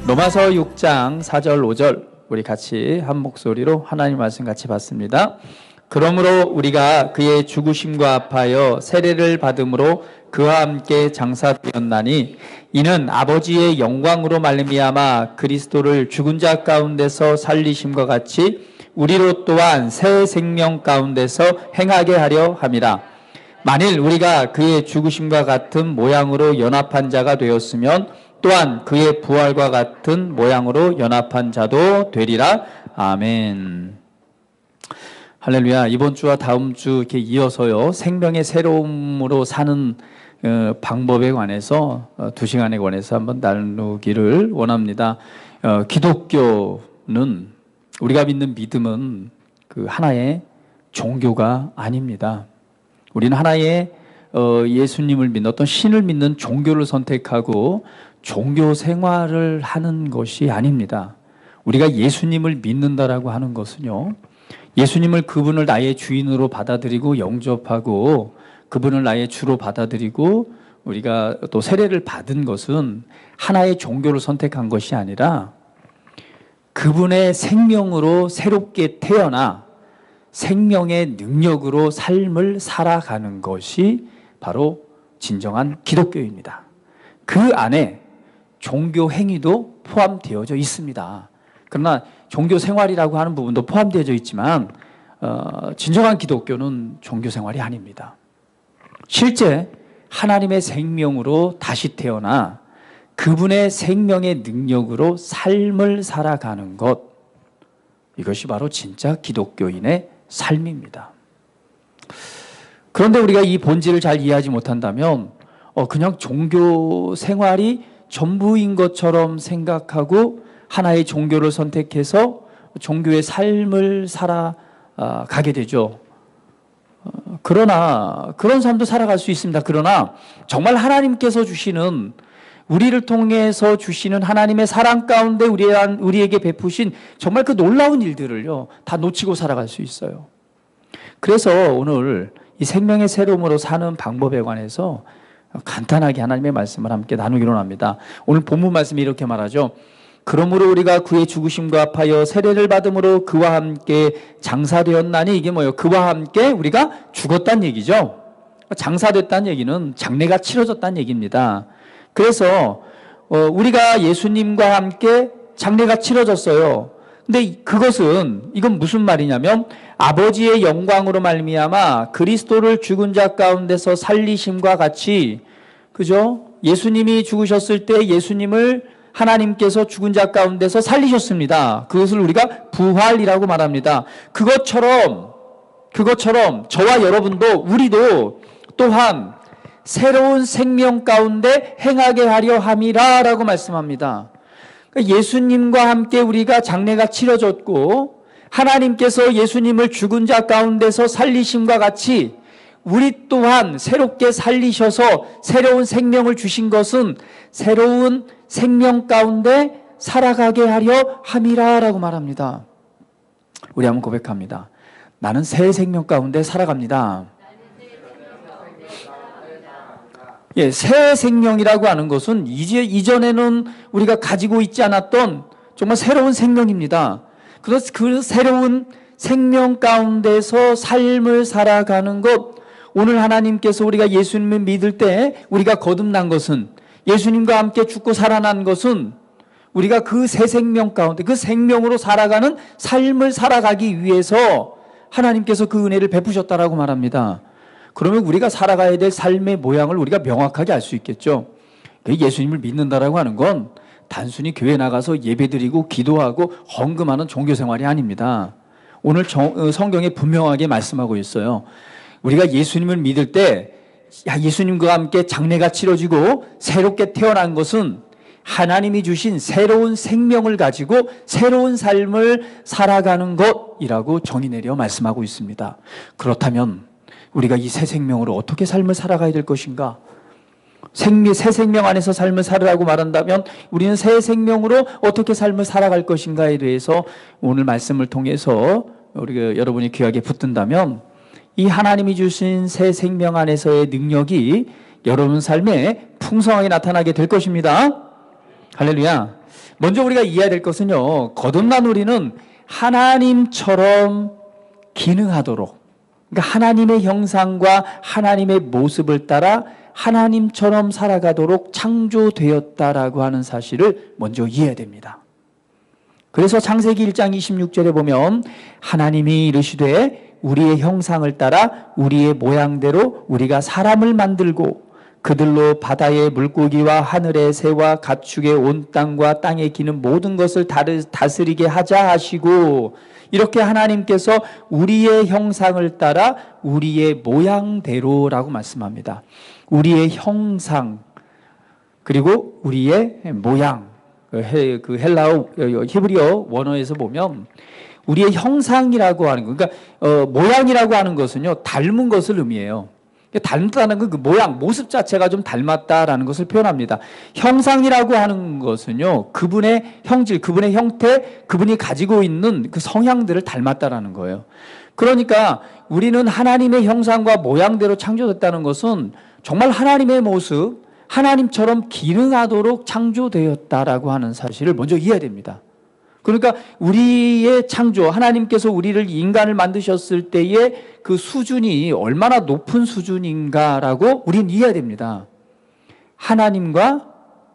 로마서 6장 4절 5절 우리 같이 한 목소리로 하나님 말씀 같이 받습니다. 그러므로 우리가 그의 죽으심과 합하여 세례를 받음으로 그와 함께 장사되었나니 이는 아버지의 영광으로 말미암아 그리스도를 죽은 자 가운데서 살리심과 같이 우리로 또한 새 생명 가운데서 행하게 하려 함이라. 만일 우리가 그의 죽으심과 같은 모양으로 연합한 자가 되었으면 또한 그의 부활과 같은 모양으로 연합한 자도 되리라. 아멘. 할렐루야. 이번 주와 다음 주 이렇게 이어서요, 생명의 새로움으로 사는 방법에 관해서 2시간에 관해서 한번 나누기를 원합니다. 기독교는, 우리가 믿는 믿음은 그 하나의 종교가 아닙니다. 우리는 하나의 예수님을 믿는, 어떤 신을 믿는 종교를 선택하고 종교 생활을 하는 것이 아닙니다. 우리가 예수님을 믿는다라고 하는 것은요, 예수님을, 그분을 나의 주인으로 받아들이고 영접하고 그분을 나의 주로 받아들이고 우리가 또 세례를 받은 것은 하나의 종교를 선택한 것이 아니라 그분의 생명으로 새롭게 태어나 생명의 능력으로 삶을 살아가는 것이 바로 진정한 기독교입니다. 그 안에 종교 행위도 포함되어져 있습니다. 그러나 종교 생활이라고 하는 부분도 포함되어져 있지만 진정한 기독교는 종교 생활이 아닙니다. 실제 하나님의 생명으로 다시 태어나 그분의 생명의 능력으로 삶을 살아가는 것, 이것이 바로 진짜 기독교인의 삶입니다. 그런데 우리가 이 본질을 잘 이해하지 못한다면 그냥 종교 생활이 전부인 것처럼 생각하고 하나의 종교를 선택해서 종교의 삶을 살아가게 되죠. 그러나 그런 삶도 살아갈 수 있습니다. 그러나 정말 하나님께서 주시는, 우리를 통해서 주시는 하나님의 사랑 가운데 우리에게 베푸신 정말 그 놀라운 일들을요, 다 놓치고 살아갈 수 있어요. 그래서 오늘 이 생명의 새로움으로 사는 방법에 관해서 간단하게 하나님의 말씀을 함께 나누기로 합니다. 오늘 본문 말씀이 이렇게 말하죠. 그러므로 우리가 그의 죽으심과 합하여 세례를 받음으로 그와 함께 장사되었나니, 이게 뭐예요? 그와 함께 우리가 죽었다는 얘기죠. 장사됐다는 얘기는 장례가 치러졌다는 얘기입니다. 그래서 우리가 예수님과 함께 장례가 치러졌어요. 근데 이건 무슨 말이냐면 아버지의 영광으로 말미암아 그리스도를 죽은 자 가운데서 살리심과 같이, 그죠? 예수님이 죽으셨을 때 예수님을 하나님께서 죽은 자 가운데서 살리셨습니다. 그것을 우리가 부활이라고 말합니다. 그것처럼 저와 여러분도, 우리도 또한 새로운 생명 가운데 행하게 하려 함이라 라고 말씀합니다. 예수님과 함께 우리가 장례가 치러졌고 하나님께서 예수님을 죽은 자 가운데서 살리심과 같이 우리 또한 새롭게 살리셔서 새로운 생명을 주신 것은 새로운 생명 가운데 살아가게 하려 함이라 라고 말합니다. 우리 한번 고백합니다. 나는 새 생명 가운데 살아갑니다. 예, 새 생명이라고 하는 것은 이전에는 우리가 가지고 있지 않았던 정말 새로운 생명입니다. 그래서 그 새로운 생명 가운데서 삶을 살아가는 것, 오늘 하나님께서 우리가 예수님을 믿을 때 우리가 거듭난 것은, 예수님과 함께 죽고 살아난 것은 우리가 그 새 생명 가운데, 그 생명으로 살아가는 삶을 살아가기 위해서 하나님께서 그 은혜를 베푸셨다라고 말합니다. 그러면 우리가 살아가야 될 삶의 모양을 우리가 명확하게 알 수 있겠죠. 예수님을 믿는다라고 하는 건 단순히 교회 나가서 예배드리고 기도하고 헌금하는 종교생활이 아닙니다. 오늘 성경에 분명하게 말씀하고 있어요. 우리가 예수님을 믿을 때 예수님과 함께 장례가 치러지고 새롭게 태어난 것은 하나님이 주신 새로운 생명을 가지고 새로운 삶을 살아가는 것이라고 정의 내려 말씀하고 있습니다. 그렇다면 우리가 이 새 생명으로 어떻게 삶을 살아가야 될 것인가? 새 생명 안에서 삶을 살으라고 말한다면 우리는 새 생명으로 어떻게 삶을 살아갈 것인가에 대해서 오늘 말씀을 통해서 우리가 여러분이 귀하게 붙든다면 이 하나님이 주신 새 생명 안에서의 능력이 여러분 삶에 풍성하게 나타나게 될 것입니다. 할렐루야. 먼저 우리가 이해해야 될 것은요, 거듭난 우리는 하나님처럼 기능하도록, 그러니까 하나님의 형상과 하나님의 모습을 따라 하나님처럼 살아가도록 창조되었다라고 하는 사실을 먼저 이해해야 됩니다. 그래서 창세기 1장 26절에 보면 하나님이 이르시되 우리의 형상을 따라 우리의 모양대로 우리가 사람을 만들고 그들로 바다의 물고기와 하늘의 새와 가축의 온 땅과 땅에 기는 모든 것을 다스리게 하자 하시고, 이렇게 하나님께서 우리의 형상을 따라 우리의 모양대로라고 말씀합니다. 우리의 형상 그리고 우리의 모양, 그 헬라어 히브리어 원어에서 보면 우리의 형상이라고 하는 거, 그러니까 모양이라고 하는 것은요, 닮은 것을 의미해요. 닮다는 건 그 모양, 모습 자체가 좀 닮았다라는 것을 표현합니다. 형상이라고 하는 것은요, 그분의 형질, 그분의 형태, 그분이 가지고 있는 그 성향들을 닮았다라는 거예요. 그러니까 우리는 하나님의 형상과 모양대로 창조됐다는 것은 정말 하나님의 모습, 하나님처럼 기능하도록 창조되었다라고 하는 사실을 먼저 이해해야 됩니다. 그러니까 우리의 창조, 하나님께서 우리를 인간을 만드셨을 때의 그 수준이 얼마나 높은 수준인가라고 우리는 이해해야 됩니다. 하나님과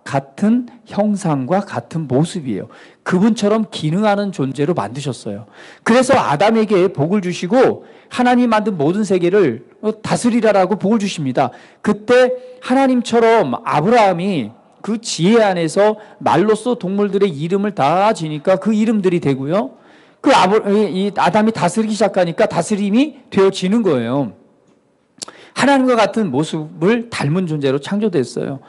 같은 형상과 같은 모습이에요. 그분처럼 기능하는 존재로 만드셨어요. 그래서 아담에게 복을 주시고 하나님이 만든 모든 세계를 다스리라라고 복을 주십니다. 그때 하나님처럼 아브라함이 그 지혜 안에서 말로써 동물들의 이름을 다 지니까 그 이름들이 되고요. 이 아담이 다스리기 시작하니까 다스림이 되어지는 거예요. 하나님과 같은 모습을 닮은 존재로 창조됐어요.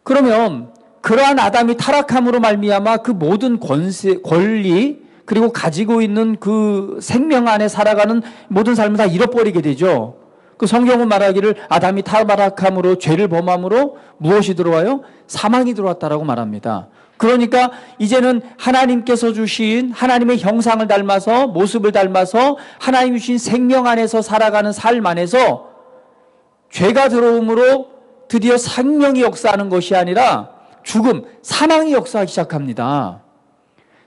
그러면 그러한 아담이 타락함으로 말미암아 그 모든 권리 그리고 가지고 있는 그 생명 안에 살아가는 모든 삶을 다 잃어버리게 되죠. 그 성경은 말하기를 아담이 타락함으로 죄를 범함으로 무엇이 들어와요? 사망이 들어왔다라고 말합니다. 그러니까 이제는 하나님께서 주신 하나님의 형상을 닮아서 모습을 닮아서 하나님이 주신 생명 안에서 살아가는 삶 안에서 죄가 들어옴으로 드디어 생명이 역사하는 것이 아니라 죽음, 사망이 역사하기 시작합니다.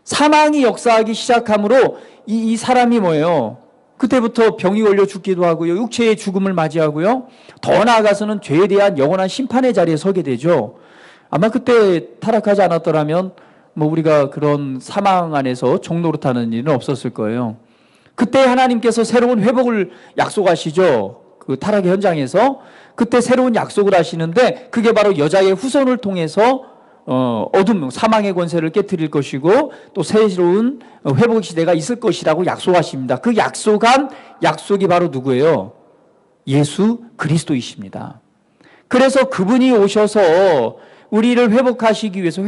사망이 역사하기 시작함으로 이 사람이 뭐예요? 그때부터 병이 걸려 죽기도 하고요. 육체의 죽음을 맞이하고요. 더 나아가서는 죄에 대한 영원한 심판의 자리에 서게 되죠. 아마 그때 타락하지 않았더라면 뭐 우리가 그런 사망 안에서 종노릇하는 일은 없었을 거예요. 그때 하나님께서 새로운 회복을 약속하시죠. 그 타락의 현장에서 그때 새로운 약속을 하시는데 그게 바로 여자의 후손을 통해서 어둠, 사망의 권세를 깨뜨릴 것이고 또 새로운 회복 시대가 있을 것이라고 약속하십니다. 그 약속이 바로 누구예요? 예수 그리스도이십니다. 그래서 그분이 오셔서 우리를 회복하시기 위해서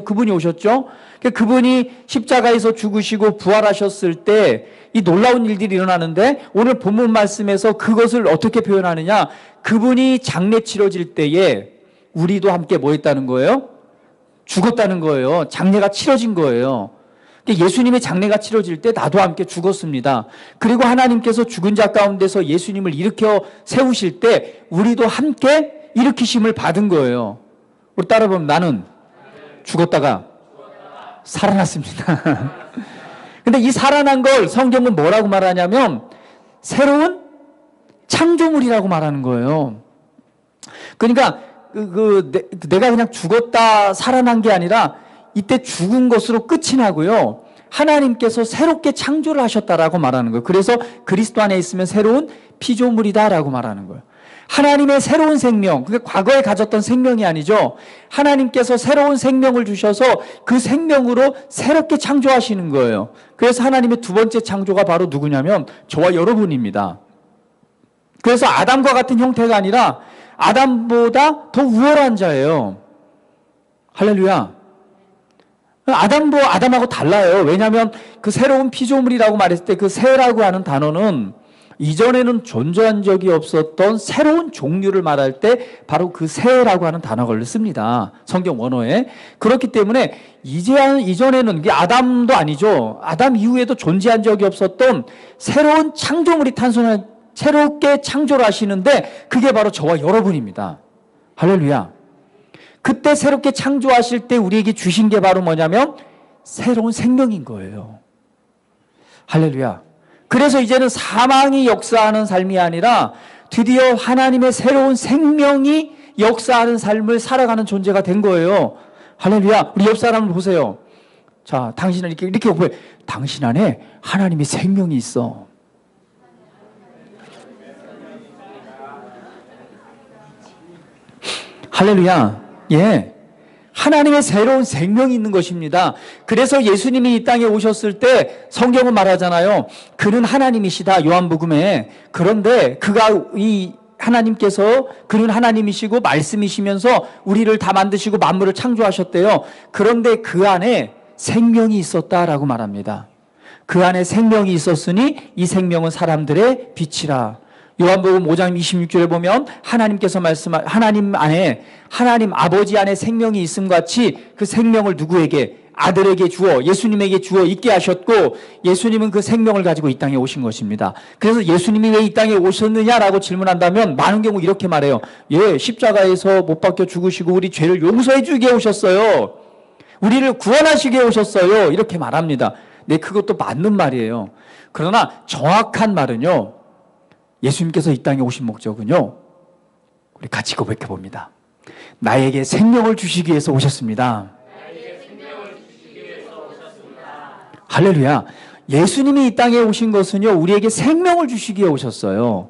그분이 오셨죠. 그분이 십자가에서 죽으시고 부활하셨을 때 이 놀라운 일들이 일어나는데 오늘 본문 말씀에서 그것을 어떻게 표현하느냐? 그분이 장례 치러질 때에 우리도 함께 뭐 했다는 거예요? 죽었다는 거예요. 장례가 치러진 거예요. 예수님의 장례가 치러질 때 나도 함께 죽었습니다. 그리고 하나님께서 죽은 자 가운데서 예수님을 일으켜 세우실 때 우리도 함께 일으키심을 받은 거예요. 우리 따라 보면 나는 죽었다가 살아났습니다. 근데 이 살아난 걸 성경은 뭐라고 말하냐면 새로운 창조물이라고 말하는 거예요. 그러니까 내가 그냥 죽었다 살아난 게 아니라 이때 죽은 것으로 끝이 나고요. 하나님께서 새롭게 창조를 하셨다라고 말하는 거예요. 그래서 그리스도 안에 있으면 새로운 피조물이다라고 말하는 거예요. 하나님의 새로운 생명, 그게 과거에 가졌던 생명이 아니죠. 하나님께서 새로운 생명을 주셔서 그 생명으로 새롭게 창조하시는 거예요. 그래서 하나님의 두 번째 창조가 바로 누구냐면 저와 여러분입니다. 그래서 아담과 같은 형태가 아니라 아담보다 더 우월한 자예요. 할렐루야. 아담하고 달라요. 왜냐하면 그 새로운 피조물이라고 말했을 때 그 새라고 하는 단어는 이전에는 존재한 적이 없었던 새로운 종류를 말할 때 바로 그 새라고 하는 단어를 씁니다. 성경 원어에. 그렇기 때문에 이전에는 이게 아담도 아니죠. 아담 이후에도 존재한 적이 없었던 새로운 창조물이 새롭게 창조를 하시는데 그게 바로 저와 여러분입니다. 할렐루야. 그때 새롭게 창조하실 때 우리에게 주신 게 바로 뭐냐면 새로운 생명인 거예요. 할렐루야. 그래서 이제는 사망이 역사하는 삶이 아니라 드디어 하나님의 새로운 생명이 역사하는 삶을 살아가는 존재가 된 거예요. 할렐루야. 우리 옆 사람을 보세요. 자, 당신은 이렇게 보여. 당신 안에 하나님의 생명이 있어. 할렐루야. 예. 하나님의 새로운 생명이 있는 것입니다. 그래서 예수님이 이 땅에 오셨을 때 성경은 말하잖아요. 그는 하나님이시다. 요한복음에. 그런데 하나님께서 그는 하나님이시고 말씀이시면서 우리를 다 만드시고 만물을 창조하셨대요. 그런데 그 안에 생명이 있었다라고 말합니다. 그 안에 생명이 있었으니 이 생명은 사람들의 빛이라. 요한복음 5장 26절에 보면 하나님께서 하나님 안에 하나님 아버지 안에 생명이 있음 같이 그 생명을 누구에게? 아들에게 주어 예수님에게 주어 있게 하셨고 예수님은 그 생명을 가지고 이 땅에 오신 것입니다. 그래서 예수님이 왜 이 땅에 오셨느냐라고 질문한다면 많은 경우 이렇게 말해요. 예, 십자가에서 못 박혀 죽으시고 우리 죄를 용서해 주게 오셨어요. 우리를 구원하시게 오셨어요. 이렇게 말합니다. 네, 그것도 맞는 말이에요. 그러나 정확한 말은요. 예수님께서 이 땅에 오신 목적은요. 우리 같이 고백해 봅니다. 나에게 생명을 주시기 위해서 오셨습니다. 할렐루야. 예수님이 이 땅에 오신 것은요. 우리에게 생명을 주시기 위해 오셨어요.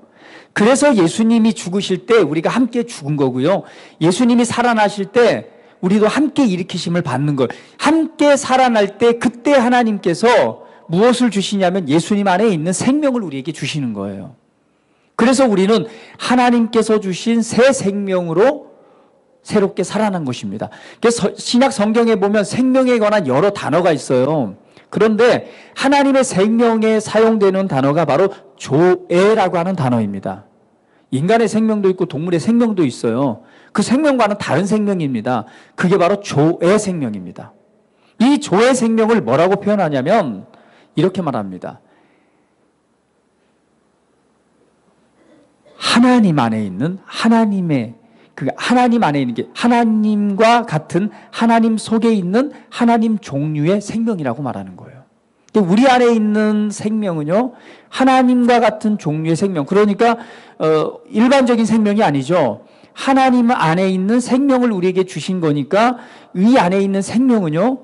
그래서 예수님이 죽으실 때 우리가 함께 죽은 거고요. 예수님이 살아나실 때 우리도 함께 일으키심을 받는 걸. 함께 살아날 때 그때 하나님께서 무엇을 주시냐면 예수님 안에 있는 생명을 우리에게 주시는 거예요. 그래서 우리는 하나님께서 주신 새 생명으로 새롭게 살아난 것입니다. 그래서 신약 성경에 보면 생명에 관한 여러 단어가 있어요. 그런데 하나님의 생명에 사용되는 단어가 바로 조에라고 하는 단어입니다. 인간의 생명도 있고 동물의 생명도 있어요. 그 생명과는 다른 생명입니다. 그게 바로 조의 생명입니다. 이 조의 생명을 뭐라고 표현하냐면 이렇게 말합니다. 하나님 안에 있는 하나님 안에 있는 게 하나님과 같은 하나님 속에 있는 하나님 종류의 생명이라고 말하는 거예요. 우리 안에 있는 생명은요, 하나님과 같은 종류의 생명. 그러니까 일반적인 생명이 아니죠. 하나님 안에 있는 생명을 우리에게 주신 거니까 이 안에 있는 생명은요,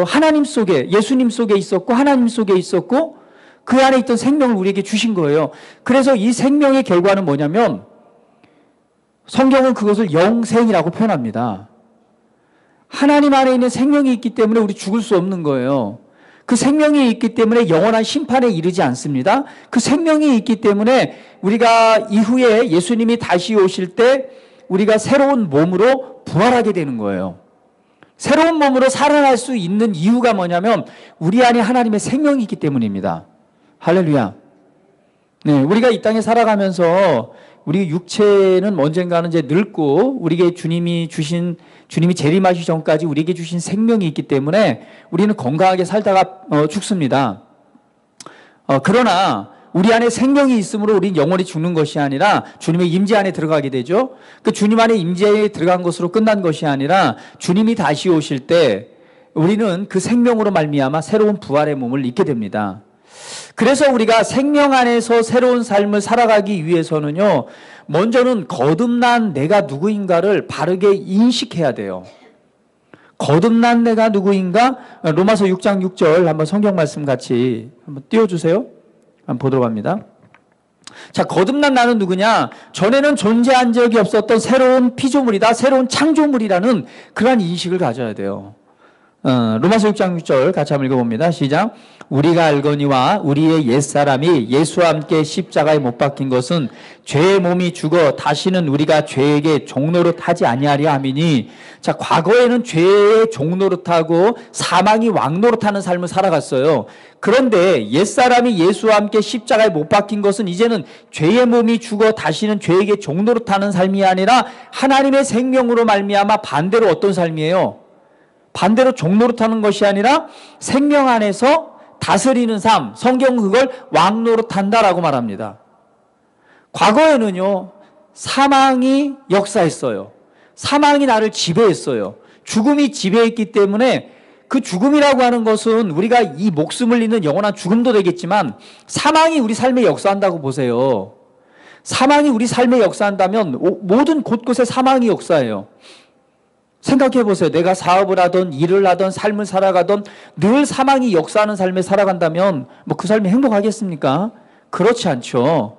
하나님 속에, 예수님 속에 있었고 하나님 속에 있었고 그 안에 있던 생명을 우리에게 주신 거예요. 그래서 이 생명의 결과는 뭐냐면 성경은 그것을 영생이라고 표현합니다. 하나님 안에 있는 생명이 있기 때문에 우리 죽을 수 없는 거예요. 그 생명이 있기 때문에 영원한 심판에 이르지 않습니다. 그 생명이 있기 때문에 우리가 이후에 예수님이 다시 오실 때 우리가 새로운 몸으로 부활하게 되는 거예요. 새로운 몸으로 살아날 수 있는 이유가 뭐냐면 우리 안에 하나님의 생명이 있기 때문입니다. 할렐루야. 네, 우리가 이 땅에 살아가면서 우리 육체는 언젠가는 이제 늙고 우리에게 주님이 재림하시기 전까지 우리에게 주신 생명이 있기 때문에 우리는 건강하게 살다가 죽습니다. 그러나 우리 안에 생명이 있으므로 우리는 영원히 죽는 것이 아니라 주님의 임재 안에 들어가게 되죠. 그 주님 안에 임재에 들어간 것으로 끝난 것이 아니라 주님이 다시 오실 때 우리는 그 생명으로 말미암아 새로운 부활의 몸을 입게 됩니다. 그래서 우리가 생명 안에서 새로운 삶을 살아가기 위해서는요, 먼저는 거듭난 내가 누구인가를 바르게 인식해야 돼요. 거듭난 내가 누구인가? 로마서 6장 6절 한번 성경 말씀 같이 한번 띄워주세요. 한번 보도록 합니다. 자, 거듭난 나는 누구냐? 전에는 존재한 적이 없었던 새로운 피조물이다, 새로운 창조물이라는 그러한 인식을 가져야 돼요. 로마서 6장 6절 같이 한번 읽어봅니다. 시작. 우리가 알거니와 우리의 옛사람이 예수와 함께 십자가에 못 박힌 것은 죄의 몸이 죽어 다시는 우리가 죄에게 종노릇하지 아니하려 함이니. 자, 과거에는 죄의 종노릇하고 사망이 왕노릇하는 삶을 살아갔어요. 그런데 옛사람이 예수와 함께 십자가에 못 박힌 것은 이제는 죄의 몸이 죽어 다시는 죄에게 종노릇하는 삶이 아니라 하나님의 생명으로 말미암아 반대로 어떤 삶이에요? 반대로 종노릇하는 것이 아니라 생명 안에서 다스리는 삶, 성경은 그걸 왕노릇한다라고 말합니다. 과거에는요, 사망이 역사했어요. 사망이 나를 지배했어요. 죽음이 지배했기 때문에 그 죽음이라고 하는 것은 우리가 이 목숨을 잃는 영원한 죽음도 되겠지만 사망이 우리 삶에 역사한다고 보세요. 사망이 우리 삶에 역사한다면 모든 곳곳에 사망이 역사해요. 생각해 보세요. 내가 사업을 하던 일을 하던 삶을 살아가던 늘 사망이 역사하는 삶에 살아간다면 뭐 그 삶이 행복하겠습니까? 그렇지 않죠.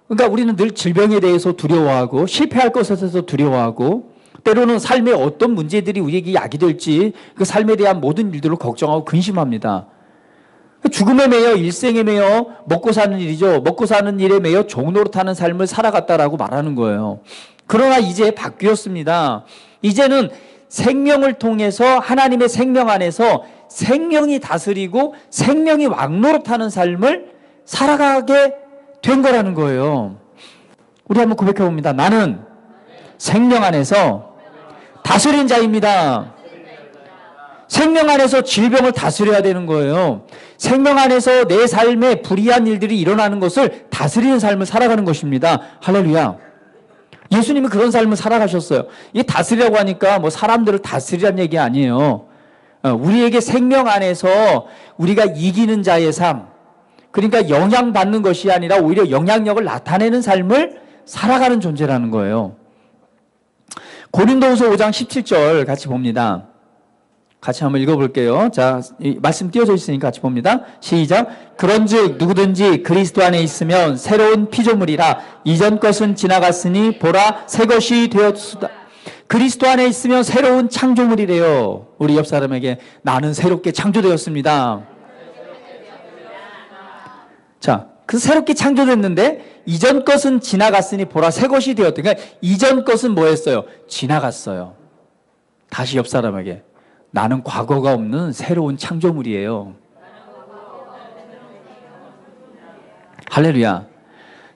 그러니까 우리는 늘 질병에 대해서 두려워하고 실패할 것에 대해서 두려워하고 때로는 삶의 어떤 문제들이 우리에게 약이 될지 그 삶에 대한 모든 일들을 걱정하고 근심합니다. 죽음에 매여 일생에 매여 먹고 사는 일이죠. 먹고 사는 일에 매여 종노릇하는 삶을 살아갔다라고 말하는 거예요. 그러나 이제 바뀌었습니다. 이제는 생명을 통해서 하나님의 생명 안에서 생명이 다스리고 생명이 왕노릇하는 삶을 살아가게 된 거라는 거예요. 우리 한번 고백해 봅니다. 나는 생명 안에서 다스린 자입니다. 생명 안에서 질병을 다스려야 되는 거예요. 생명 안에서 내 삶에 불의한 일들이 일어나는 것을 다스리는 삶을 살아가는 것입니다. 할렐루야. 예수님이 그런 삶을 살아가셨어요. 이 다스리라고 하니까 뭐 사람들을 다스리라는 얘기 아니에요. 우리에게 생명 안에서 우리가 이기는 자의 삶, 그러니까 영향받는 것이 아니라 오히려 영향력을 나타내는 삶을 살아가는 존재라는 거예요. 고린도후서 5장 17절 같이 봅니다. 같이 한번 읽어볼게요. 자, 말씀 띄워져 있으니까 같이 봅니다. 시작. 그런즉 누구든지 그리스도 안에 있으면 새로운 피조물이라 이전 것은 지나갔으니 보라 새 것이 되었으다. 그리스도 안에 있으면 새로운 창조물이래요. 우리 옆 사람에게 나는 새롭게 창조되었습니다. 자, 그 새롭게 창조됐는데 이전 것은 지나갔으니 보라 새 것이 되었다. 그러니까 이전 것은 뭐였어요? 지나갔어요. 다시 옆 사람에게 나는 과거가 없는 새로운 창조물이에요. 할렐루야.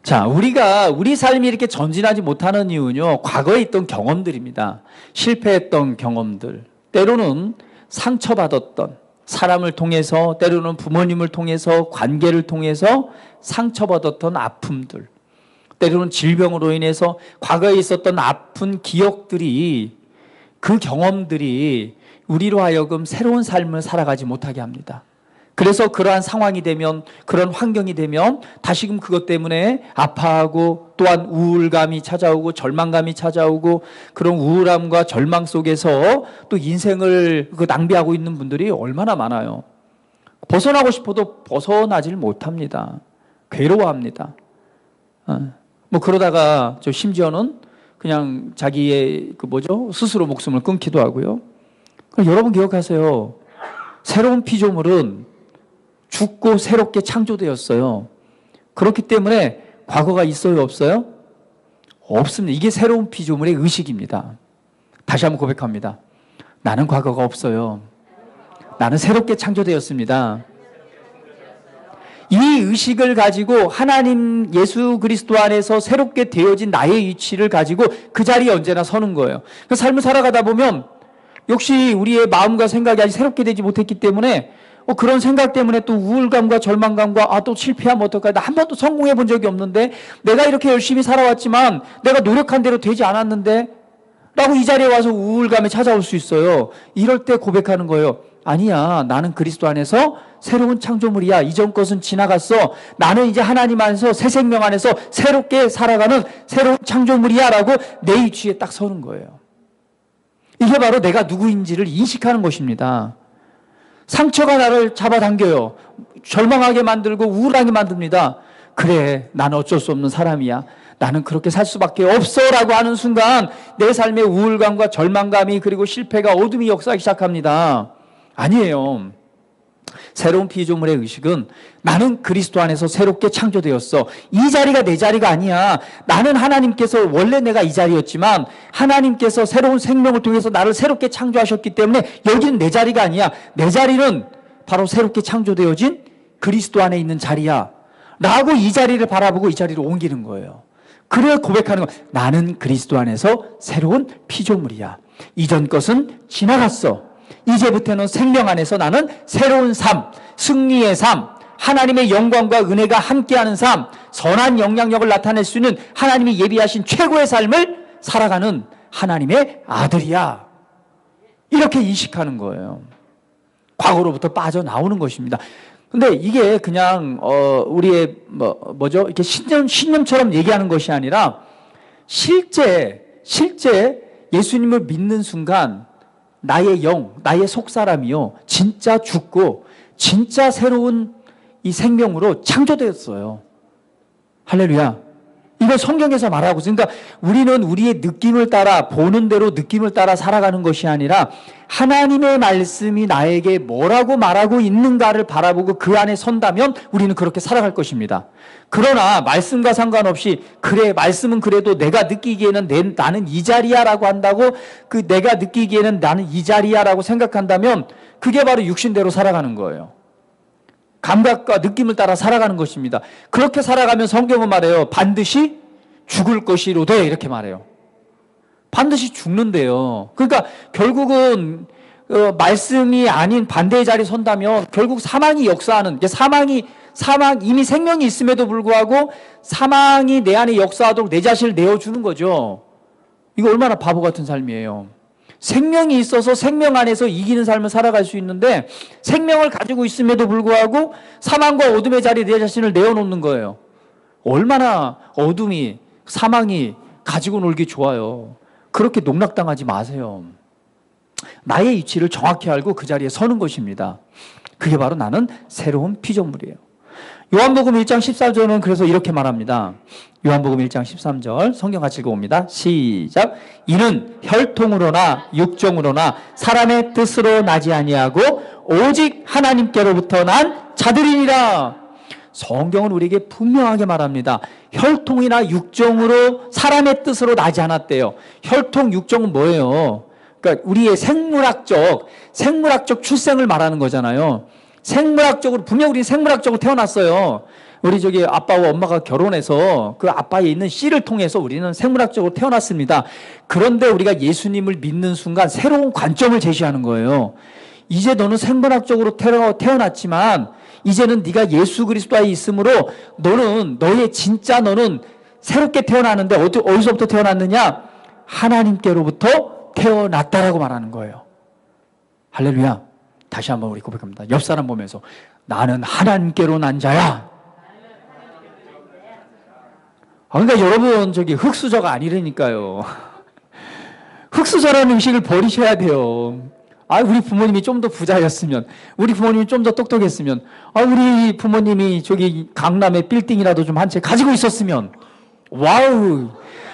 자, 우리 삶이 이렇게 전진하지 못하는 이유는요, 과거에 있던 경험들입니다. 실패했던 경험들, 때로는 상처받았던 사람을 통해서, 때로는 부모님을 통해서, 관계를 통해서 상처받았던 아픔들, 때로는 질병으로 인해서 과거에 있었던 아픈 기억들이, 그 경험들이 우리로 하여금 새로운 삶을 살아가지 못하게 합니다. 그래서 그러한 상황이 되면, 그런 환경이 되면 다시금 그것 때문에 아파하고 또한 우울감이 찾아오고 절망감이 찾아오고 그런 우울함과 절망 속에서 또 인생을 낭비하고 있는 분들이 얼마나 많아요. 벗어나고 싶어도 벗어나질 못합니다. 괴로워합니다. 뭐 그러다가 저 심지어는 그냥 자기의 스스로 목숨을 끊기도 하고요. 여러분 기억하세요. 새로운 피조물은 죽고 새롭게 창조되었어요. 그렇기 때문에 과거가 있어요, 없어요? 없습니다. 이게 새로운 피조물의 의식입니다. 다시 한번 고백합니다. 나는 과거가 없어요. 나는 새롭게 창조되었습니다. 이 의식을 가지고 하나님 예수 그리스도 안에서 새롭게 되어진 나의 위치를 가지고 그 자리에 언제나 서는 거예요. 그 삶을 살아가다 보면 역시 우리의 마음과 생각이 아직 새롭게 되지 못했기 때문에 그런 생각 때문에 또 우울감과 절망감과 또 실패하면 어떨까? 나 한 번도 성공해 본 적이 없는데 내가 이렇게 열심히 살아왔지만 내가 노력한 대로 되지 않았는데 라고 이 자리에 와서 우울감에 찾아올 수 있어요. 이럴 때 고백하는 거예요. 아니야, 나는 그리스도 안에서 새로운 창조물이야. 이전 것은 지나갔어. 나는 이제 하나님 안에서 새 생명 안에서 새롭게 살아가는 새로운 창조물이야 라고 내 위치에 딱 서는 거예요. 이게 바로 내가 누구인지를 인식하는 것입니다. 상처가 나를 잡아당겨요. 절망하게 만들고 우울하게 만듭니다. 그래, 나는 어쩔 수 없는 사람이야. 나는 그렇게 살 수밖에 없어 라고 하는 순간 내 삶의 우울감과 절망감이 그리고 실패가 어둠이 역사하기 시작합니다. 아니에요. 새로운 피조물의 의식은 나는 그리스도 안에서 새롭게 창조되었어. 이 자리가 내 자리가 아니야. 나는 하나님께서 원래 내가 이 자리였지만 하나님께서 새로운 생명을 통해서 나를 새롭게 창조하셨기 때문에 여기는 내 자리가 아니야. 내 자리는 바로 새롭게 창조되어진 그리스도 안에 있는 자리야. 라고 이 자리를 바라보고 이 자리로 옮기는 거예요. 그래 고백하는 거. 나는 그리스도 안에서 새로운 피조물이야. 이전 것은 지나갔어. 이제부터는 생명 안에서 나는 새로운 삶, 승리의 삶, 하나님의 영광과 은혜가 함께하는 삶, 선한 영향력을 나타낼 수 있는 하나님이 예비하신 최고의 삶을 살아가는 하나님의 아들이야. 이렇게 인식하는 거예요. 과거로부터 빠져나오는 것입니다. 근데 이게 그냥 우리의 뭐죠? 이렇게 신념처럼 얘기하는 것이 아니라 실제 예수님을 믿는 순간 나의 영, 나의 속사람이요 진짜 죽고 진짜 새로운 이 생명으로 창조되었어요. 할렐루야. 이걸 성경에서 말하고 있어요. 그러니까 우리는 우리의 느낌을 따라 보는 대로 느낌을 따라 살아가는 것이 아니라 하나님의 말씀이 나에게 뭐라고 말하고 있는가를 바라보고 그 안에 선다면 우리는 그렇게 살아갈 것입니다. 그러나 말씀과 상관없이 그래 말씀은 그래도 내가 느끼기에는 나는 이 자리야라고 한다고 그 내가 느끼기에는 나는 이 자리야라고 생각한다면 그게 바로 육신대로 살아가는 거예요. 감각과 느낌을 따라 살아가는 것입니다. 그렇게 살아가면 성경은 말해요. 반드시 죽을 것이로되 이렇게 말해요. 반드시 죽는데요. 그러니까 결국은 말씀이 아닌 반대의 자리에 선다면 결국 사망이 역사하는 이미 생명이 있음에도 불구하고 사망이 내 안에 역사하도록 내 자신을 내어주는 거죠. 이거 얼마나 바보 같은 삶이에요. 생명이 있어서 생명 안에서 이기는 삶을 살아갈 수 있는데 생명을 가지고 있음에도 불구하고 사망과 어둠의 자리에 내 자신을 내어놓는 거예요. 얼마나 어둠이 사망이 가지고 놀기 좋아요. 그렇게 농락당하지 마세요. 나의 위치를 정확히 알고 그 자리에 서는 것입니다. 그게 바로 나는 새로운 피조물이에요. 요한복음 1장 14절은 그래서 이렇게 말합니다. 요한복음 1장 13절 성경 같이 읽어봅니다. 시작. 이는 혈통으로나 육정으로나 사람의 뜻으로 나지 아니하고 오직 하나님께로부터 난 자들이니라. 성경은 우리에게 분명하게 말합니다. 혈통이나 육정으로 사람의 뜻으로 나지 않았대요. 혈통, 육정은 뭐예요? 그러니까 우리의 생물학적 출생을 말하는 거잖아요. 생물학적으로, 분명 우리는 생물학적으로 태어났어요. 우리 아빠와 엄마가 결혼해서 그 아빠에 있는 씨를 통해서 우리는 생물학적으로 태어났습니다. 그런데 우리가 예수님을 믿는 순간 새로운 관점을 제시하는 거예요. 이제 너는 생물학적으로 태어났지만 이제는 네가 예수 그리스도에 있으므로 너는 새롭게 태어나는데 어디서부터 태어났느냐? 하나님께로부터 태어났다라고 말하는 거예요. 할렐루야. 다시 한번 우리 고백합니다. 옆 사람 보면서 나는 하나님께로 난 자야. 그러니까 여러분 흙수저가 아니라니까요. 흙수저라는 의식을 버리셔야 돼요. 우리 부모님이 좀 더 부자였으면, 우리 부모님이 좀 더 똑똑했으면, 우리 부모님이 강남에 빌딩이라도 좀 한 채 가지고 있었으면, 와우,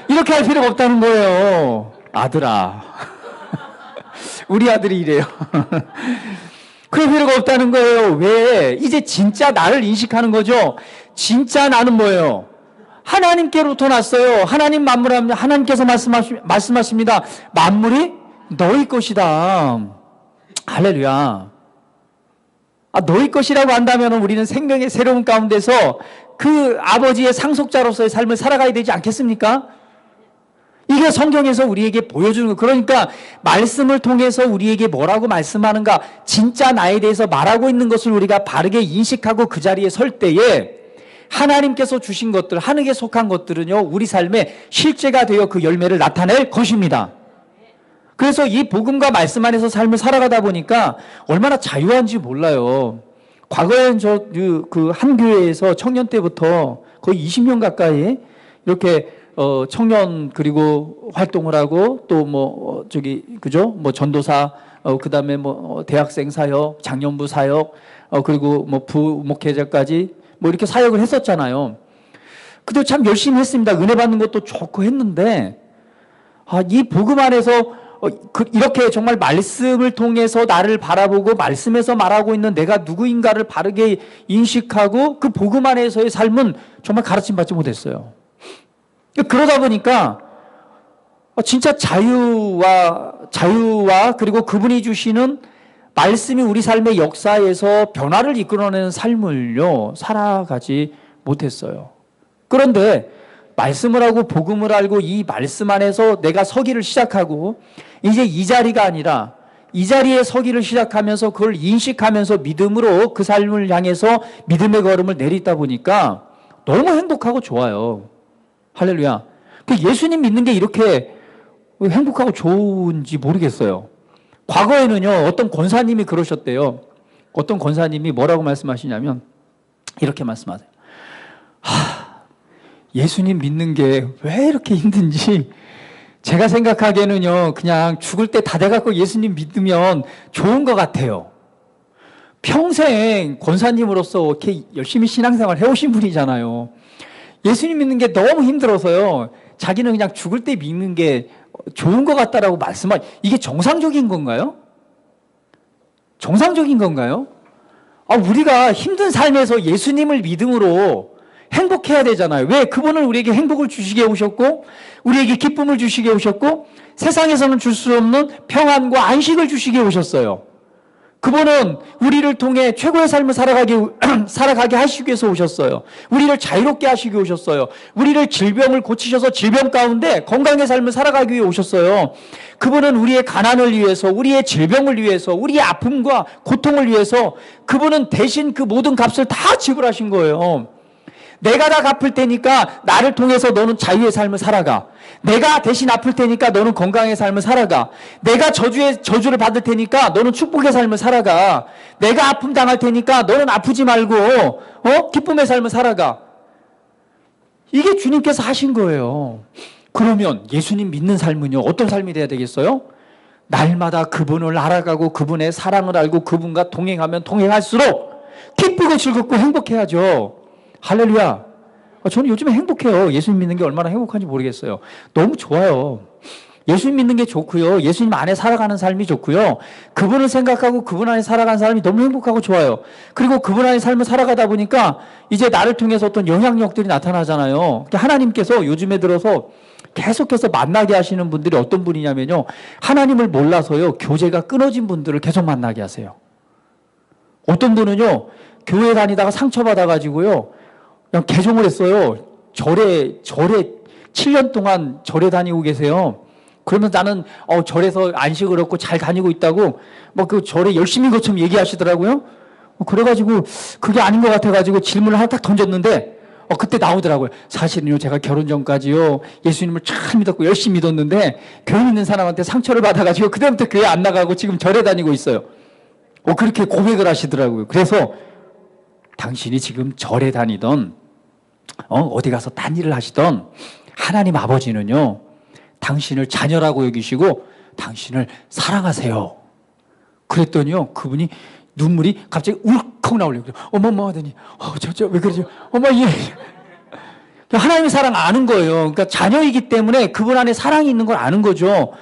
이렇게 할 필요가 없다는 거예요. 아들아. 우리 아들이 이래요. 그럴 필요가 없다는 거예요. 왜? 이제 진짜 나를 인식하는 거죠. 진짜 나는 뭐예요? 하나님께로부터 났어요. 하나님께서 말씀하십니다. 만물이 너희 것이다. 할렐루야. 너희 것이라고 한다면 우리는 생명의 새로운 가운데서 그 아버지의 상속자로서의 삶을 살아가야 되지 않겠습니까? 이게 성경에서 우리에게 보여주는 거. 그러니까 말씀을 통해서 우리에게 뭐라고 말씀하는가, 진짜 나에 대해서 말하고 있는 것을 우리가 바르게 인식하고 그 자리에 설 때에 하나님께서 주신 것들, 하늘에 속한 것들은요, 우리 삶에 실제가 되어 그 열매를 나타낼 것입니다. 그래서 이 복음과 말씀 안에서 삶을 살아가다 보니까 얼마나 자유한지 몰라요. 과거엔 한 교회에서 청년 때부터 거의 20년 가까이 이렇게 청년 그리고 활동을 하고 또 전도사, 그다음에 대학생 사역, 장년부 사역, 그리고 부목회자까지 이렇게 사역을 했었잖아요. 근데 참 열심히 했습니다. 은혜 받는 것도 좋고 했는데 이 복음 안에서 이렇게 정말 말씀을 통해서 나를 바라보고 말씀에서 말하고 있는 내가 누구인가를 바르게 인식하고 그 복음 안에서의 삶은 정말 가르침 받지 못했어요. 그러다 보니까 진짜 자유와 그리고 그분이 주시는 말씀이 우리 삶의 역사에서 변화를 이끌어내는 삶을요 살아가지 못했어요. 그런데 말씀을 하고 복음을 알고 이 말씀 안에서 내가 서기를 시작하고 이제 이 자리가 아니라 이 자리에 서기를 시작하면서 그걸 인식하면서 믿음으로 그 삶을 향해서 믿음의 걸음을 내딛다 보니까 너무 행복하고 좋아요. 할렐루야. 예수님 믿는 게 이렇게 행복하고 좋은지 모르겠어요. 과거에는요, 어떤 권사님이 그러셨대요. 어떤 권사님이 뭐라고 말씀하시냐면, 이렇게 말씀하세요. 예수님 믿는 게 왜 이렇게 힘든지, 제가 생각하기에는요, 그냥 죽을 때 다 돼갖고 예수님 믿으면 좋은 것 같아요. 평생 권사님으로서 이렇게 열심히 신앙생활 해오신 분이잖아요. 예수님 믿는 게 너무 힘들어서요, 자기는 그냥 죽을 때 믿는 게 좋은 것 같다라고 이게 정상적인 건가요? 정상적인 건가요? 우리가 힘든 삶에서 예수님을 믿음으로 행복해야 되잖아요. 왜? 그분은 우리에게 행복을 주시게 오셨고, 우리에게 기쁨을 주시게 오셨고, 세상에서는 줄 수 없는 평안과 안식을 주시게 오셨어요. 그분은 우리를 통해 최고의 삶을 살아가게 하시기 위해서 오셨어요. 우리를 자유롭게 하시기 위해 오셨어요. 우리를 질병을 고치셔서 질병 가운데 건강의 삶을 살아가기 위해 오셨어요. 그분은 우리의 가난을 위해서, 우리의 질병을 위해서, 우리의 아픔과 고통을 위해서 그분은 대신 그 모든 값을 다 지불하신 거예요. 내가 다 갚을 테니까 나를 통해서 너는 자유의 삶을 살아가. 내가 대신 아플 테니까 너는 건강의 삶을 살아가. 내가 저주를 받을 테니까 너는 축복의 삶을 살아가. 내가 아픔 당할 테니까 너는 아프지 말고 기쁨의 삶을 살아가. 이게 주님께서 하신 거예요. 그러면 예수님 믿는 삶은요, 어떤 삶이 돼야 되겠어요? 날마다 그분을 알아가고 그분의 사랑을 알고 그분과 동행하면 동행할수록 기쁘고 즐겁고 행복해야죠. 할렐루야. 저는 요즘에 행복해요. 예수님 믿는 게 얼마나 행복한지 모르겠어요. 너무 좋아요. 예수님 믿는 게 좋고요. 예수님 안에 살아가는 삶이 좋고요. 그분을 생각하고 그분 안에 살아가는 사람이 너무 행복하고 좋아요. 그리고 그분 안에 삶을 살아가다 보니까 이제 나를 통해서 어떤 영향력들이 나타나잖아요. 하나님께서 요즘에 들어서 계속해서 만나게 하시는 분들이 어떤 분이냐면요, 하나님을 몰라서요, 교제가 끊어진 분들을 계속 만나게 하세요. 어떤 분은요, 교회 다니다가 상처받아가지고요, 그냥 개종을 했어요. 절에 7년 동안 절에 다니고 계세요. 그러면 나는 절에서 안식을 얻고 잘 다니고 있다고 그 절에 열심히 것처럼 얘기하시더라고요. 그래가지고 그게 아닌 것 같아가지고 질문을 하나 딱 던졌는데 그때 나오더라고요. 사실은요, 제가 결혼 전까지요, 예수님을 참 믿었고 열심히 믿었는데 교회 있는 사람한테 상처를 받아가지고 그다음부터 교회 안 나가고 지금 절에 다니고 있어요. 그렇게 고백을 하시더라고요. 그래서 당신이 지금 절에 다니던 어디 가서 딴 일을 하시던 하나님 아버지는요, 당신을 자녀라고 여기시고 당신을 사랑하세요. 그랬더니요, 그분이 눈물이 갑자기 울컥 나오려고 어머머 하더니 왜 그러죠? 하나님의 사랑 아는 거예요. 그러니까 자녀이기 때문에 그분 안에 사랑이 있는 걸 아는 거죠.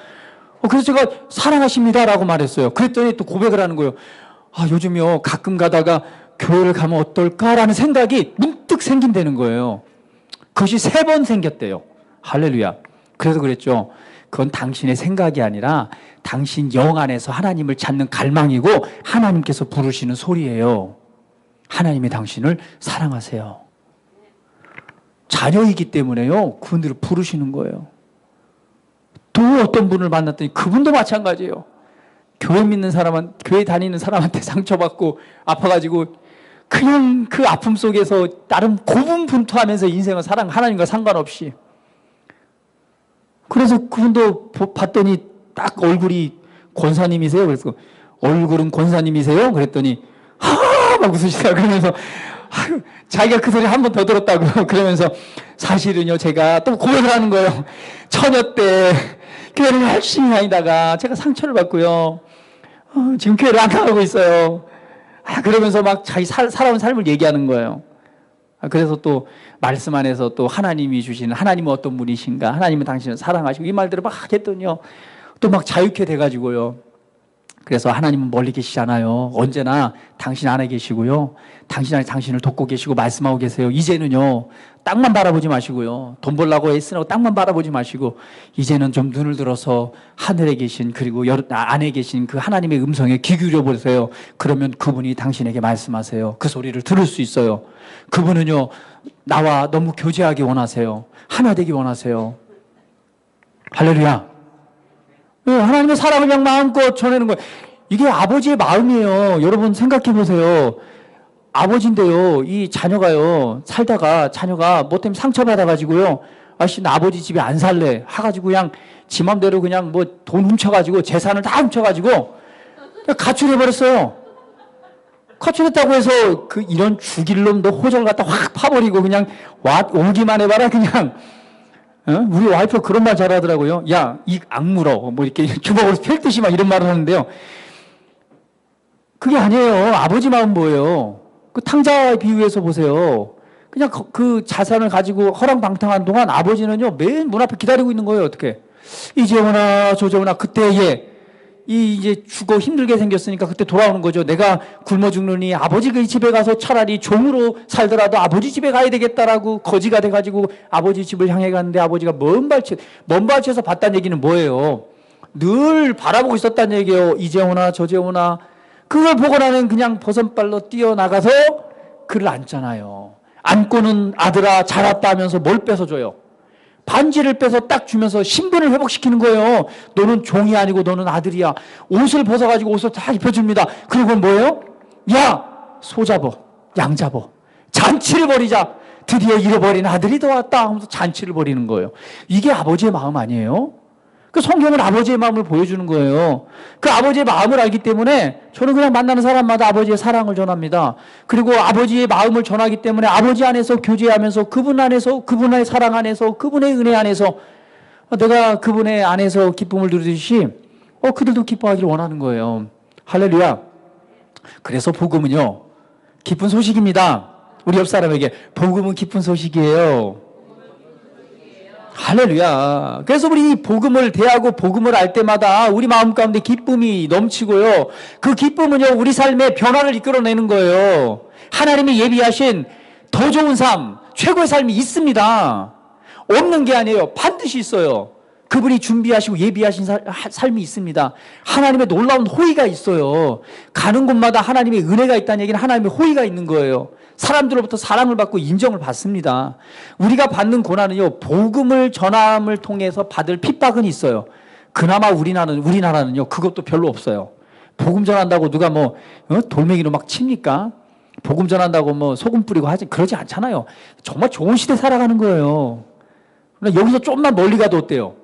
그래서 제가 사랑하십니다라고 말했어요. 그랬더니 또 고백을 하는 거예요. 요즘요, 가끔 가다가 교회를 가면 어떨까라는 생각이 문득 생긴다는 거예요. 그것이 3번 생겼대요. 할렐루야. 그래서 그랬죠. 그건 당신의 생각이 아니라 당신 영 안에서 하나님을 찾는 갈망이고 하나님께서 부르시는 소리예요. 하나님이 당신을 사랑하세요. 자녀이기 때문에요, 그분들을 부르시는 거예요. 또 어떤 분을 만났더니 그분도 마찬가지예요. 교회 다니는 사람한테 상처받고 아파가지고 그냥 그 아픔 속에서 나름 고분분투하면서 인생을 하나님과 상관없이. 그래서 그분도 봤더니 딱 얼굴이 권사님이세요. 그래서 얼굴은 권사님이세요? 그랬더니 막 웃으시더라고요. 그러면서 자기가 그 소리 한 번 더 들었다고. 그러면서 사실은요, 제가 또 고백을 하는 거예요. 처녀 때 교회를 열심히 다니다가 제가 상처를 받고요, 지금 교회를 안 나가고 있어요. 그러면서 막 자기 살아온 삶을 얘기하는 거예요. 그래서 또 말씀 안에서 또 하나님이 주시는, 하나님은 어떤 분이신가, 하나님은 당신을 사랑하시고, 이 말들을 막 했더니요, 또 막 자유케 돼가지고요. 그래서 하나님은 멀리 계시잖아요. 언제나 당신 안에 계시고요, 당신 안에 당신을 돕고 계시고 말씀하고 계세요. 이제는요, 땅만 바라보지 마시고요, 돈 벌라고 애쓰라고 땅만 바라보지 마시고 이제는 좀 눈을 들어서 하늘에 계신, 그리고 안에 계신 그 하나님의 음성에 귀 기울여 보세요. 그러면 그분이 당신에게 말씀하세요. 그 소리를 들을 수 있어요. 그분은요, 나와 너무 교제하기 원하세요. 하나 되기 원하세요. 할렐루야. 하나님의 사랑을 그냥 마음껏 전하는 거예요. 이게 아버지의 마음이에요. 여러분 생각해 보세요. 아버지인데요. 이 자녀가요. 살다가 자녀가 뭐 때문에 상처받아가지고요. 아씨, 나 아버지 집에 안 살래. 하가지고 그냥 지 맘대로 그냥 뭐 돈 훔쳐가지고 재산을 다 훔쳐가지고 가출해버렸어요. 가출했다고 해서 그 이런 죽일 놈도 호적을 갖다 확 파버리고 그냥 오기만 해봐라 그냥. 우리 와이프 그런 말 잘하더라고요. 야, 이 악물어. 뭐 이렇게 주먹으로 펼듯이 막 이런 말을 하는데요. 그게 아니에요. 아버지 마음 뭐예요? 그 탕자 비유해서 보세요. 그냥 그 자산을 가지고 허랑방탕한 동안 아버지는요, 맨 문 앞에 기다리고 있는 거예요. 어떻게? 이제 오나 저제 오나 그때에 이제 죽어 힘들게 생겼으니까 그때 돌아오는 거죠. 내가 굶어 죽느니 아버지 그 집에 가서 차라리 종으로 살더라도 아버지 집에 가야 되겠다라고 거지가 돼가지고 아버지 집을 향해 갔는데 아버지가 먼 발치에서 봤다는 얘기는 뭐예요? 늘 바라보고 있었다는 얘기예요. 이제 오나 저제 오나. 그걸 보고 나는 그냥 버선발로 뛰어나가서 그를 안잖아요. 안고는 아들아 잘 왔다 하면서 뭘 뺏어줘요? 반지를 빼서 딱 주면서 신분을 회복시키는 거예요. 너는 종이 아니고 너는 아들이야. 옷을 벗어가지고 옷을 다 입혀줍니다. 그리고 뭐예요? 야, 소 잡어, 양 잡어. 잔치를 벌이자. 드디어 잃어버린 아들이 더 왔다 하면서 잔치를 벌이는 거예요. 이게 아버지의 마음 아니에요? 그 성경은 아버지의 마음을 보여주는 거예요. 그 아버지의 마음을 알기 때문에 저는 그냥 만나는 사람마다 아버지의 사랑을 전합니다. 그리고 아버지의 마음을 전하기 때문에 아버지 안에서 교제하면서 그분 안에서 그분의 사랑 안에서 그분의 은혜 안에서 내가 그분의 안에서 기쁨을 누리듯이 그들도 기뻐하기를 원하는 거예요. 할렐루야. 그래서 복음은요, 기쁜 소식입니다. 우리 옆 사람에게 복음은 기쁜 소식이에요. 할렐루야. 그래서 우리 복음을 대하고 복음을 알 때마다 우리 마음 가운데 기쁨이 넘치고요. 그 기쁨은요, 우리 삶의 변화를 이끌어내는 거예요. 하나님이 예비하신 더 좋은 삶, 최고의 삶이 있습니다. 없는 게 아니에요. 반드시 있어요. 그분이 준비하시고 예비하신 삶이 있습니다. 하나님의 놀라운 호의가 있어요. 가는 곳마다 하나님의 은혜가 있다는 얘기는 하나님의 호의가 있는 거예요. 사람들로부터 사랑을 받고 인정을 받습니다. 우리가 받는 고난은요, 복음을 전함을 통해서 받을 핍박은 있어요. 그나마 우리나라는요, 그것도 별로 없어요. 복음 전한다고 누가 돌멩이로 막 칩니까? 복음 전한다고 소금 뿌리고 그러지 않잖아요. 정말 좋은 시대 살아가는 거예요. 그러나 여기서 좀만 멀리 가도 어때요?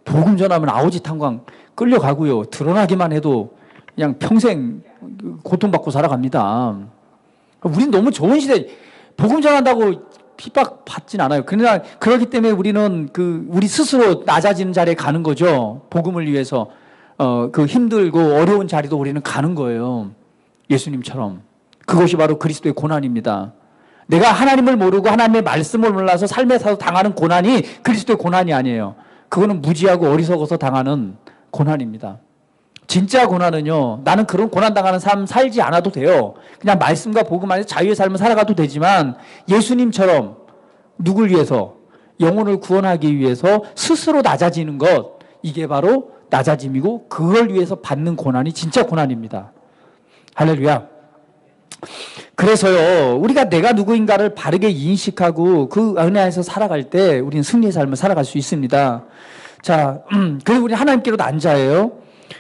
복음 전하면 아오지 탄광 끌려가고요. 드러나기만 해도 그냥 평생 고통받고 살아갑니다. 우리는 너무 좋은 시대, 복음 전한다고 핍박받진 않아요. 그러나 그렇기 때문에 우리는 우리 스스로 낮아지는 자리에 가는 거죠. 복음을 위해서 그 힘들고 어려운 자리도 우리는 가는 거예요. 예수님처럼. 그것이 바로 그리스도의 고난입니다. 내가 하나님을 모르고 하나님의 말씀을 몰라서 삶에서 당하는 고난이 그리스도의 고난이 아니에요. 그거는 무지하고 어리석어서 당하는 고난입니다. 진짜 고난은요, 나는 그런 고난당하는 삶 살지 않아도 돼요. 그냥 말씀과 복음 안에서 자유의 삶을 살아가도 되지만 예수님처럼 누굴 위해서? 영혼을 구원하기 위해서 스스로 낮아지는 것, 이게 바로 낮아짐이고 그걸 위해서 받는 고난이 진짜 고난입니다. 할렐루야. 그래서요, 우리가 내가 누구인가를 바르게 인식하고 그 은혜 안에서 살아갈 때 우리는 승리의 삶을 살아갈 수 있습니다. 자, 그리고 우리 하나님께로 난 자예요.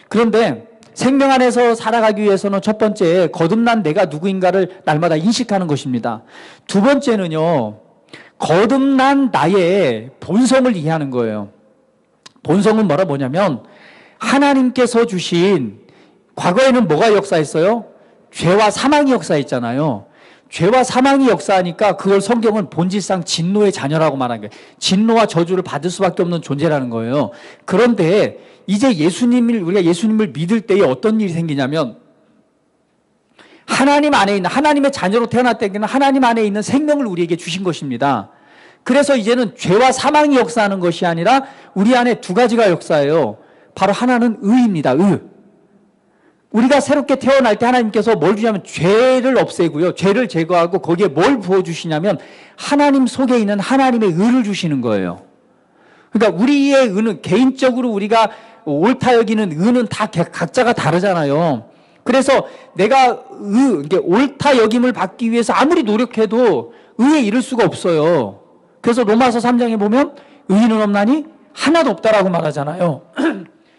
그런데 생명 안에서 살아가기 위해서는 첫 번째, 거듭난 내가 누구인가를 날마다 인식하는 것입니다. 두 번째는요, 거듭난 나의 본성을 이해하는 거예요. 본성은 뭐냐면 하나님께서 주신, 과거에는 뭐가 역사했어요? 죄와 사망이 역사했잖아요. 죄와 사망이 역사하니까 그걸 성경은 본질상 진노의 자녀라고 말한 거예요. 진노와 저주를 받을 수밖에 없는 존재라는 거예요. 그런데 이제 우리가 예수님을 믿을 때에 어떤 일이 생기냐면 하나님 안에 있는, 하나님의 자녀로 태어났을 때는 하나님 안에 있는 생명을 우리에게 주신 것입니다. 그래서 이제는 죄와 사망이 역사하는 것이 아니라 우리 안에 두 가지가 역사해요. 바로 하나는 의입니다. 의. 우리가 새롭게 태어날 때 하나님께서 뭘 주냐면 죄를 없애고요. 죄를 제거하고 거기에 뭘 부어주시냐면 하나님 속에 있는 하나님의 의를 주시는 거예요. 그러니까 우리의 의는, 개인적으로 우리가 옳다 여기는 의는 다 각자가 다르잖아요. 그래서 내가 이게 옳다 여김을 받기 위해서 아무리 노력해도 의에 이를 수가 없어요. 그래서 로마서 3장에 보면 의인은 없나니 하나도 없다라고 말하잖아요.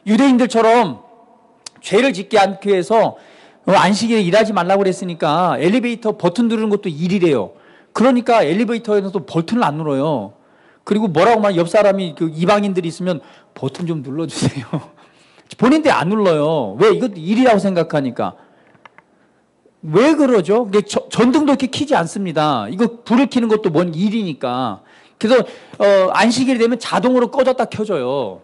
유대인들처럼 죄를 짓지 않기 위해서 안식일에 일하지 말라고 그랬으니까 엘리베이터 버튼 누르는 것도 일이래요. 그러니까 엘리베이터에서도 버튼을 안 눌러요. 그리고 뭐라고 말 옆 사람이 그 이방인들이 있으면 버튼 좀 눌러주세요. 본인들이 안 눌러요. 왜? 이것도 일이라고 생각하니까. 왜 그러죠? 전등도 이렇게 켜지 않습니다. 이거 불을 켜는 것도 뭔 일이니까. 그래서 안식일이 되면 자동으로 꺼졌다 켜져요.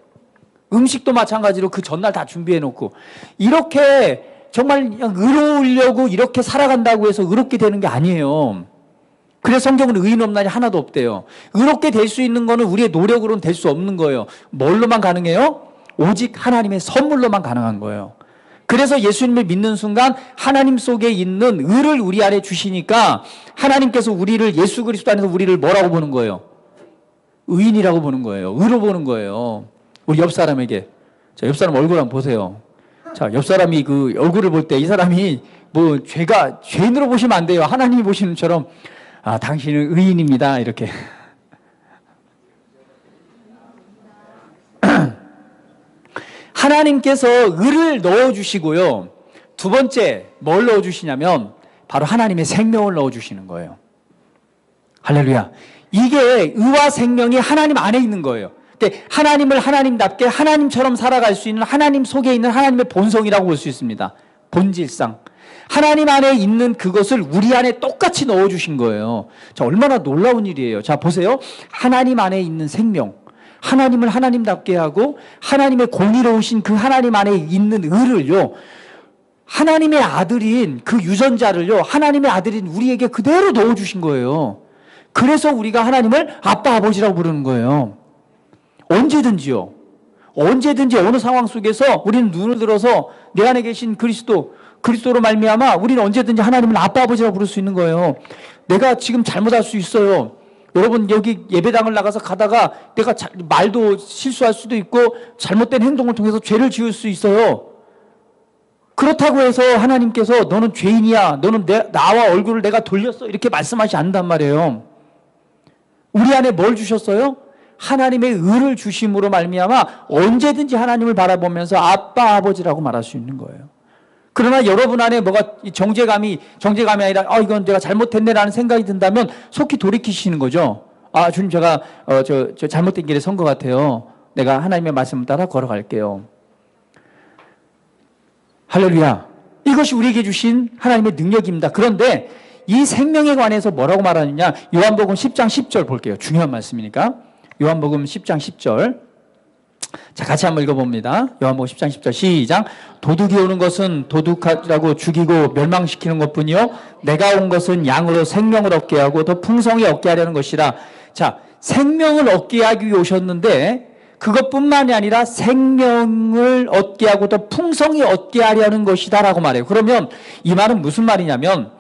음식도 마찬가지로 그 전날 다 준비해 놓고. 이렇게 정말 그냥 의로우려고 이렇게 살아간다고 해서 의롭게 되는 게 아니에요. 그래서 성경은 의인 없나니 하나도 없대요. 의롭게 될 수 있는 거는 우리의 노력으로는 될 수 없는 거예요. 뭘로만 가능해요? 오직 하나님의 선물로만 가능한 거예요. 그래서 예수님을 믿는 순간 하나님 속에 있는 의를 우리 안에 주시니까 하나님께서 우리를 예수 그리스도 안에서 우리를 뭐라고 보는 거예요? 의인이라고 보는 거예요. 의로 보는 거예요. 우리 옆 사람에게. 자, 옆 사람 얼굴 한번 보세요. 자, 옆 사람이 그 얼굴을 볼 때 이 사람이 뭐 죄인으로 보시면 안 돼요. 하나님이 보시는 것처럼 아, 당신은 의인입니다. 이렇게. 하나님께서 의를 넣어주시고요. 두 번째 뭘 넣어주시냐면 바로 하나님의 생명을 넣어주시는 거예요. 할렐루야. 이게 의와 생명이 하나님 안에 있는 거예요. 하나님을 하나님답게 하나님처럼 살아갈 수 있는 하나님 속에 있는 하나님의 본성이라고 볼 수 있습니다. 본질상. 하나님 안에 있는 그것을 우리 안에 똑같이 넣어주신 거예요. 자, 얼마나 놀라운 일이에요. 자, 보세요. 하나님 안에 있는 생명. 하나님을 하나님답게 하고 하나님의 공의로우신 그 하나님 안에 있는 의를요. 하나님의 아들인 그 유전자를요. 하나님의 아들인 우리에게 그대로 넣어주신 거예요. 그래서 우리가 하나님을 아빠 아버지라고 부르는 거예요. 언제든지요. 언제든지 어느 상황 속에서 우리는 눈을 들어서 내 안에 계신 그리스도로 말미암아 우리는 언제든지 하나님을 아빠 아버지라고 부를 수 있는 거예요. 내가 지금 잘못할 수 있어요. 여러분 여기 예배당을 나가서 가다가 내가 말도 실수할 수도 있고 잘못된 행동을 통해서 죄를 지을 수 있어요. 그렇다고 해서 하나님께서 너는 죄인이야. 너는 나와 얼굴을 내가 돌렸어. 이렇게 말씀하지 않는단 말이에요. 우리 안에 뭘 주셨어요? 하나님의 의를 주심으로 말미암아 언제든지 하나님을 바라보면서 아빠 아버지라고 말할 수 있는 거예요. 그러나 여러분 안에 뭐가 정죄감이 아니라 이건 내가 잘못했네라는 생각이 든다면 속히 돌이키시는 거죠. 아, 주님 제가 저 잘못된 길에 선 것 같아요. 내가 하나님의 말씀을 따라 걸어갈게요. 할렐루야. 이것이 우리에게 주신 하나님의 능력입니다. 그런데 이 생명에 관해서 뭐라고 말하느냐? 요한복음 10장 10절 볼게요. 중요한 말씀이니까. 요한복음 10장 10절. 자, 같이 한번 읽어봅니다. 요한복음 10장 10절 시작. 도둑이 오는 것은 도둑하라고 죽이고 멸망시키는 것뿐이요 내가 온 것은 양으로 생명을 얻게 하고 더 풍성히 얻게 하려는 것이라. 자, 생명을 얻게 하기 위해 오셨는데 그것뿐만이 아니라 생명을 얻게 하고 더 풍성히 얻게 하려는 것이다 라고 말해요. 그러면 이 말은 무슨 말이냐면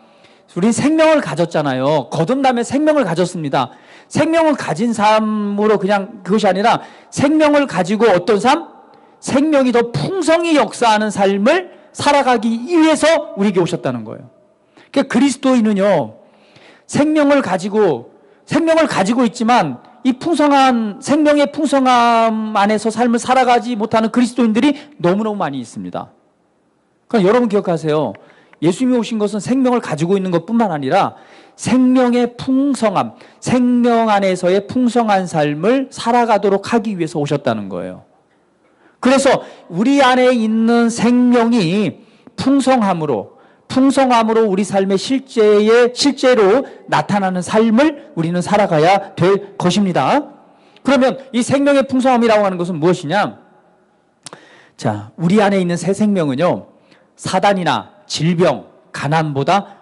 우린 생명을 가졌잖아요. 거듭남의 생명을 가졌습니다. 생명을 가진 삶으로 그냥 그것이 아니라 생명을 가지고 어떤 삶? 생명이 더 풍성히 역사하는 삶을 살아가기 위해서 우리에게 오셨다는 거예요. 그러니까 그리스도인은요, 생명을 가지고 있지만 이 풍성한 생명의 풍성함 안에서 삶을 살아가지 못하는 그리스도인들이 너무너무 많이 있습니다. 그러니까 여러분 기억하세요. 예수님이 오신 것은 생명을 가지고 있는 것뿐만 아니라 생명의 풍성함, 생명 안에서의 풍성한 삶을 살아가도록 하기 위해서 오셨다는 거예요. 그래서 우리 안에 있는 생명이 풍성함으로 우리 삶의 실제로 나타나는 삶을 우리는 살아가야 될 것입니다. 그러면 이 생명의 풍성함이라고 하는 것은 무엇이냐? 자, 우리 안에 있는 새 생명은요, 사단이나 질병, 가난보다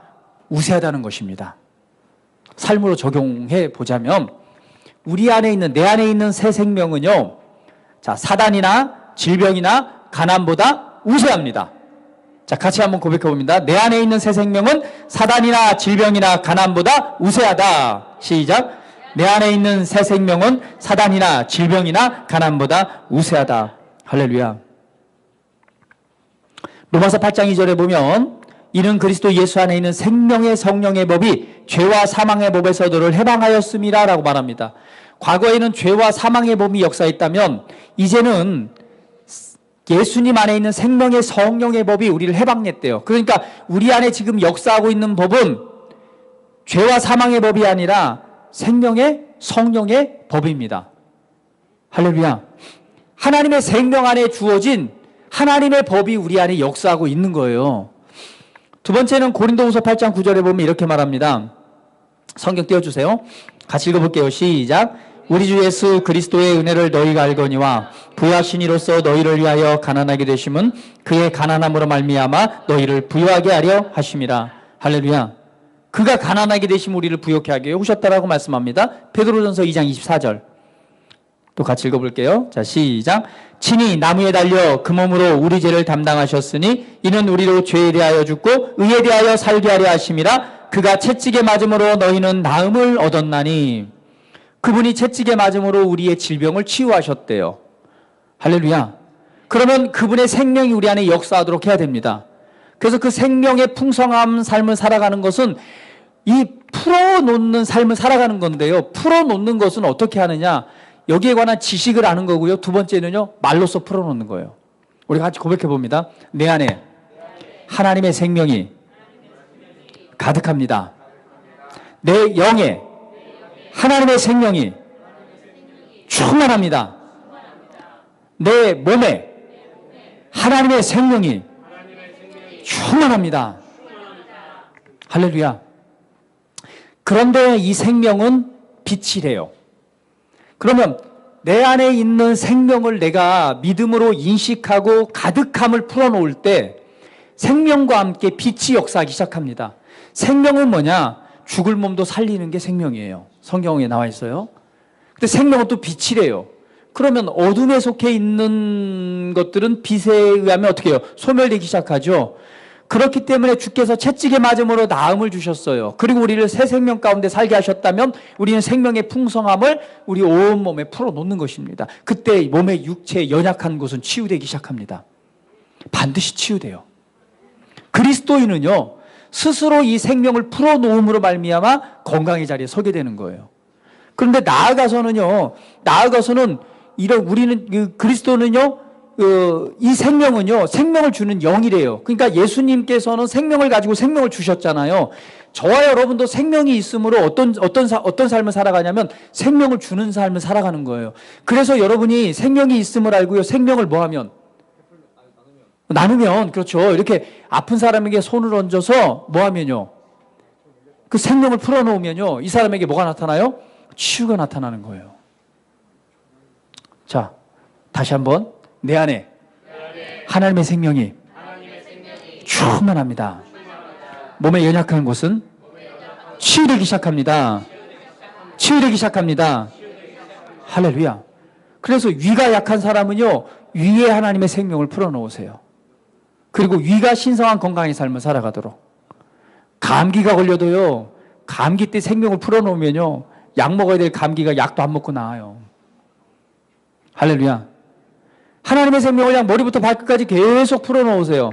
우세하다는 것입니다. 삶으로 적용해 보자면 내 안에 있는 새 생명은요, 자, 사단이나 질병이나 가난보다 우세합니다. 자, 같이 한번 고백해 봅니다. 내 안에 있는 새 생명은 사단이나 질병이나 가난보다 우세하다. 시작. 내 안에 있는 새 생명은 사단이나 질병이나 가난보다 우세하다. 할렐루야. 로마서 8장 2절에 보면 이는 그리스도 예수 안에 있는 생명의 성령의 법이 죄와 사망의 법에서 너를 해방하였음이라 라고 말합니다. 과거에는 죄와 사망의 법이 역사했다면 이제는 예수님 안에 있는 생명의 성령의 법이 우리를 해방냈대요. 그러니까 우리 안에 지금 역사하고 있는 법은 죄와 사망의 법이 아니라 생명의 성령의 법입니다. 할렐루야. 하나님의 생명 안에 주어진 하나님의 법이 우리 안에 역사하고 있는 거예요. 두 번째는 고린도후서 8장 9절에 보면 이렇게 말합니다. 성경 띄워주세요. 같이 읽어볼게요. 시작. 우리 주 예수 그리스도의 은혜를 너희가 알거니와 부유하신 이로써 너희를 위하여 가난하게 되심은 그의 가난함으로 말미암아 너희를 부유하게 하려 하심이라. 할렐루야. 그가 가난하게 되심 우리를 부유하게 하게 하셨다라고 말씀합니다. 베드로전서 2장 24절. 또 같이 읽어볼게요. 자, 시작. 친히 나무에 달려 그 몸으로 우리 죄를 담당하셨으니 이는 우리로 죄에 대하여 죽고 의에 대하여 살게 하려 하심이라. 그가 채찍에 맞음으로 너희는 나음을 얻었나니. 그분이 채찍에 맞음으로 우리의 질병을 치유하셨대요. 할렐루야. 그러면 그분의 생명이 우리 안에 역사하도록 해야 됩니다. 그래서 그 생명의 풍성한 삶을 살아가는 것은 이 풀어놓는 삶을 살아가는 건데요. 풀어놓는 것은 어떻게 하느냐. 여기에 관한 지식을 아는 거고요. 두 번째는요, 말로써 풀어놓는 거예요. 우리가 같이 고백해 봅니다. 내 안에 하나님의 생명이 가득합니다. 내 영에 하나님의 생명이 충만합니다. 내 몸에 하나님의 생명이 충만합니다. 할렐루야. 그런데 이 생명은 빛이래요. 그러면 내 안에 있는 생명을 내가 믿음으로 인식하고 가득함을 풀어놓을 때 생명과 함께 빛이 역사하기 시작합니다. 생명은 뭐냐? 죽을 몸도 살리는 게 생명이에요. 성경에 나와 있어요. 근데 생명은 또 빛이래요. 그러면 어둠에 속해 있는 것들은 빛에 의하면 어떻게 해요? 소멸되기 시작하죠. 그렇기 때문에 주께서 채찍에 맞음으로 나음을 주셨어요. 그리고 우리를 새 생명 가운데 살게 하셨다면 우리는 생명의 풍성함을 우리 온몸에 풀어놓는 것입니다. 그때 몸의 육체의 연약한 곳은 치유되기 시작합니다. 반드시 치유돼요. 그리스도인은요, 스스로 이 생명을 풀어놓음으로 말미암아 건강의 자리에 서게 되는 거예요. 그런데 나아가서는 우리는 그리스도는요, 이 생명은요, 생명을 주는 영이래요. 그러니까 예수님께서는 생명을 가지고 생명을 주셨잖아요. 저와 여러분도 생명이 있으므로 어떤 삶을 살아가냐면 생명을 주는 삶을 살아가는 거예요. 그래서 여러분이 생명이 있음을 알고요, 생명을 뭐하면? 나누면, 그렇죠. 이렇게 아픈 사람에게 손을 얹어서 뭐하면요? 그 생명을 풀어놓으면요, 이 사람에게 뭐가 나타나요? 치유가 나타나는 거예요. 자, 다시 한번. 내 안에 하나님의 생명이 충만합니다. 몸에 연약한 곳은 치유되기 시작합니다. 치유되기 시작합니다. 할렐루야. 그래서 위가 약한 사람은요, 위에 하나님의 생명을 풀어놓으세요. 그리고 위가 신성한 건강의 삶을 살아가도록. 감기가 걸려도요, 감기 때 생명을 풀어놓으면요, 약 먹어야 될 감기가 약도 안 먹고 나아요. 할렐루야. 하나님의 생명을 그냥 머리부터 발끝까지 계속 풀어놓으세요.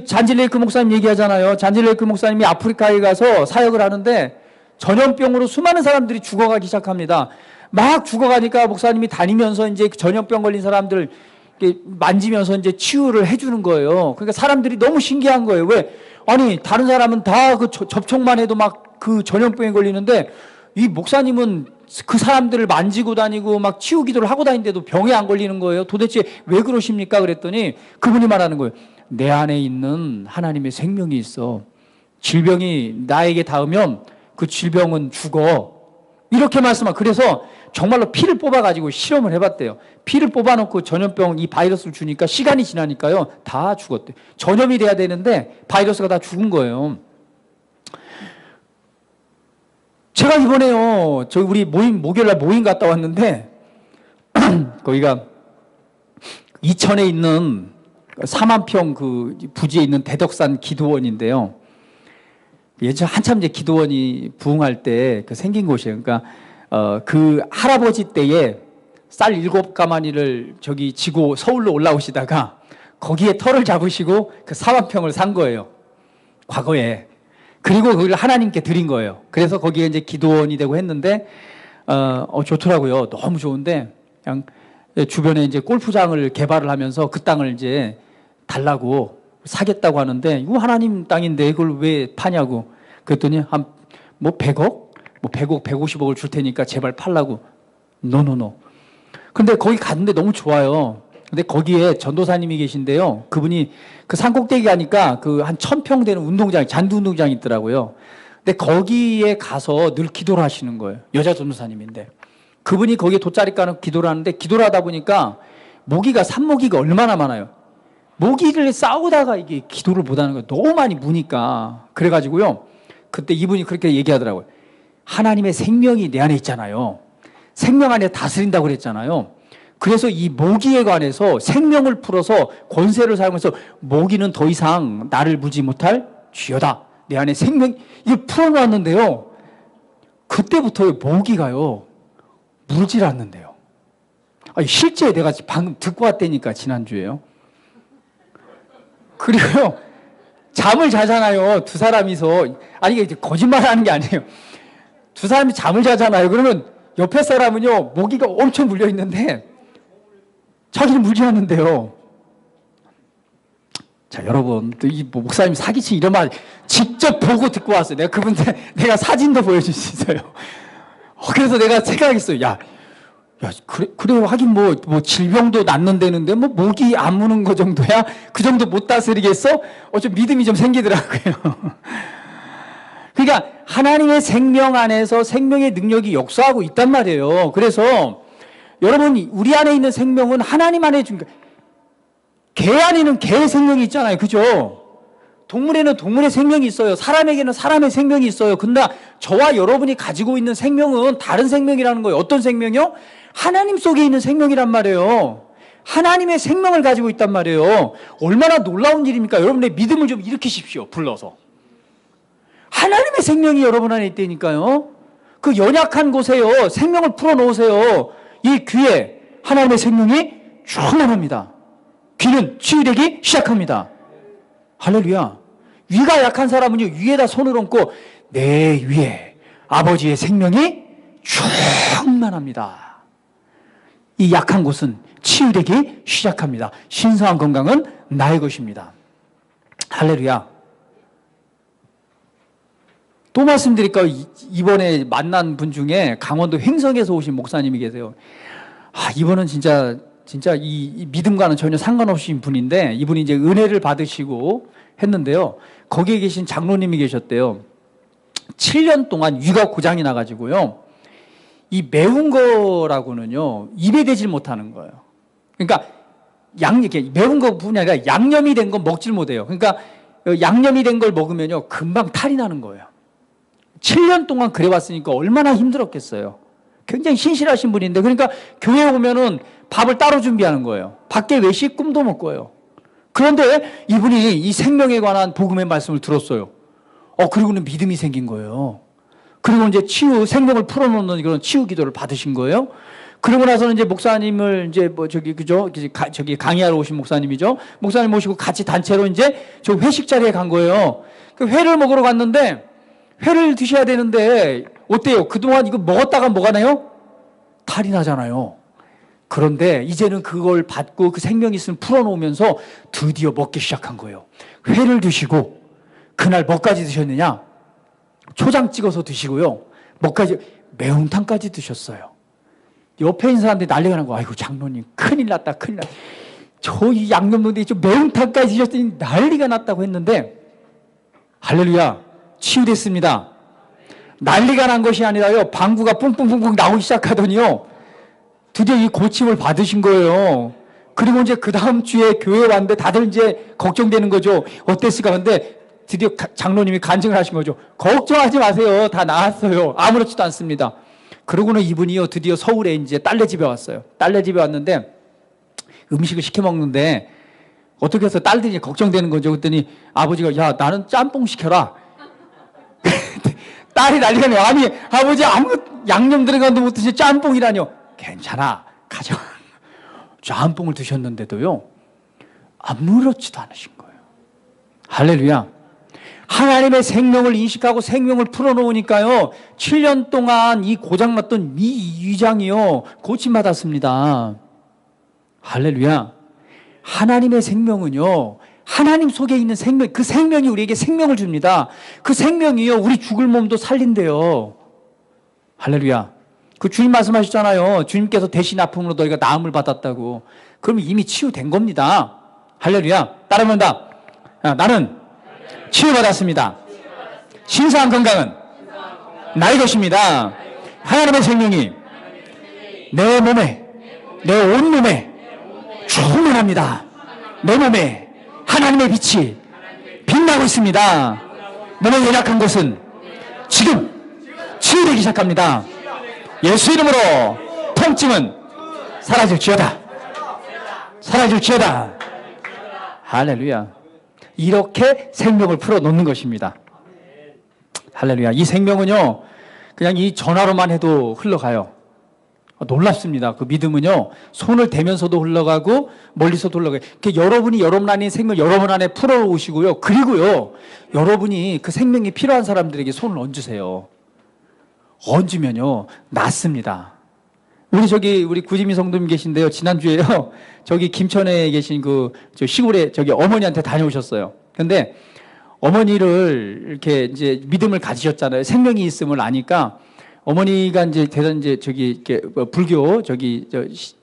잔질레이크 목사님 얘기하잖아요. 잔질레이크 목사님이 아프리카에 가서 사역을 하는데 전염병으로 수많은 사람들이 죽어가기 시작합니다. 막 죽어가니까 목사님이 다니면서 이제 전염병 걸린 사람들 만지면서 이제 치유를 해주는 거예요. 그러니까 사람들이 너무 신기한 거예요. 왜? 아니, 다른 사람은 다 그 접촉만 해도 막 그 전염병에 걸리는데 이 목사님은 그 사람들을 만지고 다니고 막 치유 기도를 하고 다니는데도 병에 안 걸리는 거예요. 도대체 왜 그러십니까? 그랬더니 그분이 말하는 거예요. 내 안에 있는 하나님의 생명이 있어. 질병이 나에게 닿으면 그 질병은 죽어. 이렇게 말씀하고, 그래서 정말로 피를 뽑아가지고 실험을 해봤대요. 피를 뽑아놓고 전염병 이 바이러스를 주니까 시간이 지나니까요, 다 죽었대. 전염이 돼야 되는데 바이러스가 다 죽은 거예요. 제가 이번에요, 우리 목요일날 모임 갔다 왔는데, 거기가 이천에 있는 4만평 그 부지에 있는 대덕산 기도원인데요. 예전 한참 이제 기도원이 부흥할 때 그 생긴 곳이에요. 그러니까, 그 할아버지 때에 쌀 7가마니를 저기 지고 서울로 올라오시다가 거기에 터를 잡으시고 그 4만평을 산 거예요. 과거에. 그리고 그걸 하나님께 드린 거예요. 그래서 거기에 이제 기도원이 되고 했는데, 좋더라고요. 너무 좋은데, 그냥 주변에 이제 골프장을 개발을 하면서 그 땅을 이제 달라고 사겠다고 하는데 이거 하나님 땅인데 이걸 왜 파냐고 그랬더니 한 뭐 100억? 뭐 100억, 150억을 줄 테니까 제발 팔라고. 노노노. 근데 거기 갔는데 너무 좋아요. 근데 거기에 전도사님이 계신데요. 그분이 그 산 꼭대기 가니까 그 한 1000평 되는 운동장, 잔디 운동장이 있더라고요. 근데 거기에 가서 늘 기도를 하시는 거예요. 여자 전도사님인데. 그분이 거기에 돗자리 까는 기도를 하는데 기도를 하다 보니까 산모기가 얼마나 많아요. 모기를 싸우다가 이게 기도를 못하는 거예요. 너무 많이 무니까. 그래가지고요. 그때 이분이 그렇게 얘기하더라고요. 하나님의 생명이 내 안에 있잖아요. 생명 안에 다스린다고 그랬잖아요. 그래서 이 모기에 관해서 생명을 풀어서 권세를 사용해서 모기는 더 이상 나를 물지 못할 쥐여다. 내 안에 생명, 이게 풀어놨는데요. 그때부터 모기가요. 물질 않는데요. 아니, 실제 내가 방금 듣고 왔다니까, 지난주에요. 그리고요, 잠을 자잖아요. 두 사람이서. 아니, 이게 거짓말 하는 게 아니에요. 두 사람이 잠을 자잖아요. 그러면 옆에 사람은요, 모기가 엄청 물려 있는데, 자기는 물지 않는데요. 자, 여러분, 또 이 목사님 사기친 이런 말 직접 보고 듣고 왔어요. 내가 사진도 보여줄 수 있어요. 그래서 내가 생각했어요. 야, 그래, 하긴 뭐 질병도 낫는다는데, 뭐, 모기 안 무는 거 정도야? 그 정도 못 다스리겠어? 좀 믿음이 좀 생기더라고요. 그러니까, 하나님의 생명 안에서 생명의 능력이 역사하고 있단 말이에요. 그래서, 여러분, 우리 안에 있는 생명은 하나님 안에 준, 개 안에는 개의 생명이 있잖아요. 그죠? 동물에는 동물의 생명이 있어요. 사람에게는 사람의 생명이 있어요. 근데 저와 여러분이 가지고 있는 생명은 다른 생명이라는 거예요. 어떤 생명이요? 하나님 속에 있는 생명이란 말이에요. 하나님의 생명을 가지고 있단 말이에요. 얼마나 놀라운 일입니까? 여러분의 믿음을 좀 일으키십시오. 불러서. 하나님의 생명이 여러분 안에 있다니까요. 그 연약한 곳에요. 생명을 풀어놓으세요. 이 귀에 하나님의 생명이 충만합니다. 귀는 치유되기 시작합니다. 할렐루야. 위가 약한 사람은요, 위에다 손을 얹고 내 위에 아버지의 생명이 충만합니다. 이 약한 곳은 치유되기 시작합니다. 신성한 건강은 나의 것입니다. 할렐루야. 또 말씀드릴까요? 이번에 만난 분 중에 강원도 횡성에서 오신 목사님이 계세요. 이분은 진짜 이 믿음과는 전혀 상관없으신 분인데, 이분이 이제 은혜를 받으시고 했는데요. 거기에 계신 장로님이 계셨대요. 7년 동안 위가 고장이 나가지고요. 이 매운 거라고는요, 입에 대질 못하는 거예요. 그러니까, 매운 거뿐이 아니라 양념이 된 건 먹질 못해요. 그러니까, 양념이 된 걸 먹으면요, 금방 탈이 나는 거예요. 7년 동안 그래왔으니까 얼마나 힘들었겠어요. 굉장히 신실하신 분인데, 그러니까 교회에 오면은 밥을 따로 준비하는 거예요. 밖에 외식 꿈도 못 꿔요. 그런데 이분이 이 생명에 관한 복음의 말씀을 들었어요. 그리고는 믿음이 생긴 거예요. 그리고 이제 생명을 풀어놓는 그런 치유 기도를 받으신 거예요. 그러고 나서는 이제 목사님을 저기 강의하러 오신 목사님이죠. 목사님 모시고 같이 단체로 이제 저 회식 자리에 간 거예요. 그 회를 먹으러 갔는데, 회를 드셔야 되는데, 어때요? 그동안 이거 먹었다가 뭐가 나요? 탈이 나잖아요. 그런데 이제는 그걸 받고 그 생명이 있으면 풀어놓으면서 드디어 먹기 시작한 거예요. 회를 드시고, 그날 뭐까지 드셨느냐? 초장 찍어서 드시고요. 매운탕까지 드셨어요. 옆에 있는 사람들이 난리가 난 거예요. 아이고, 장로님, 큰일 났다, 큰일 났다. 이 양념인데 매운탕까지 드셨더니 난리가 났다고 했는데, 할렐루야, 치유됐습니다. 난리가 난 것이 아니라요, 방구가 뿡뿡뿡뿡 나오기 시작하더니요, 드디어 이 고침을 받으신 거예요. 그리고 이제 그 다음 주에 교회에 왔는데 다들 이제 걱정되는 거죠. 어땠을까? 근데 드디어 장로님이 간증을 하신 거죠. 걱정하지 마세요. 다 나았어요. 아무렇지도 않습니다. 그러고는 이분이요, 드디어 서울에 이제 딸네 집에 왔어요. 딸네 집에 왔는데 음식을 시켜 먹는데 어떻게 해서 딸들이 걱정되는 거죠. 그랬더니 아버지가, 야, 나는 짬뽕 시켜라. 딸이 난리가 나요. 아니, 아버지 아무 양념 들어간 도 못 드시 짬뽕이라뇨. 괜찮아, 가져. 짬뽕을 드셨는데도요, 아무렇지도 않으신 거예요. 할렐루야. 하나님의 생명을 인식하고 생명을 풀어놓으니까요, 7년 동안 이 고장났던 이 위장이요, 고침받았습니다. 할렐루야. 하나님의 생명은요, 하나님 속에 있는 생명, 그 생명이 우리에게 생명을 줍니다. 그 생명이요, 우리 죽을 몸도 살린대요. 할렐루야. 그 주님 말씀하셨잖아요. 주님께서 대신 아픔으로 너희가 나음을 받았다고. 그러면 이미 치유된 겁니다. 할렐루야. 따라합니다. 나는 치유받았습니다. 신성한 건강은 나의 것입니다. 하나님의 생명이 내 몸에, 내 온몸에 충만합니다. 내 몸에 하나님의 빛이 빛나고 있습니다. 몸의 연약한 곳은 지금 치유되기 시작합니다. 예수 이름으로 통증은 사라질지어다. 사라질지어다. 할렐루야. 이렇게 생명을 풀어놓는 것입니다. 할렐루야. 이 생명은요, 그냥 이 전화로만 해도 흘러가요. 놀랍습니다. 그 믿음은요, 손을 대면서도 흘러가고 멀리서도 흘러가요. 여러분이 여러분 안에 생명 여러분 안에 풀어오시고요. 그리고요, 여러분이 그 생명이 필요한 사람들에게 손을 얹으세요. 얹으면요, 낫습니다. 우리 구지미 성도님 계신데요. 지난주에요, 저기 김천에 계신 저 시골에 어머니한테 다녀오셨어요. 근데 어머니를 이렇게 이제 믿음을 가지셨잖아요. 생명이 있음을 아니까 어머니가 이제 불교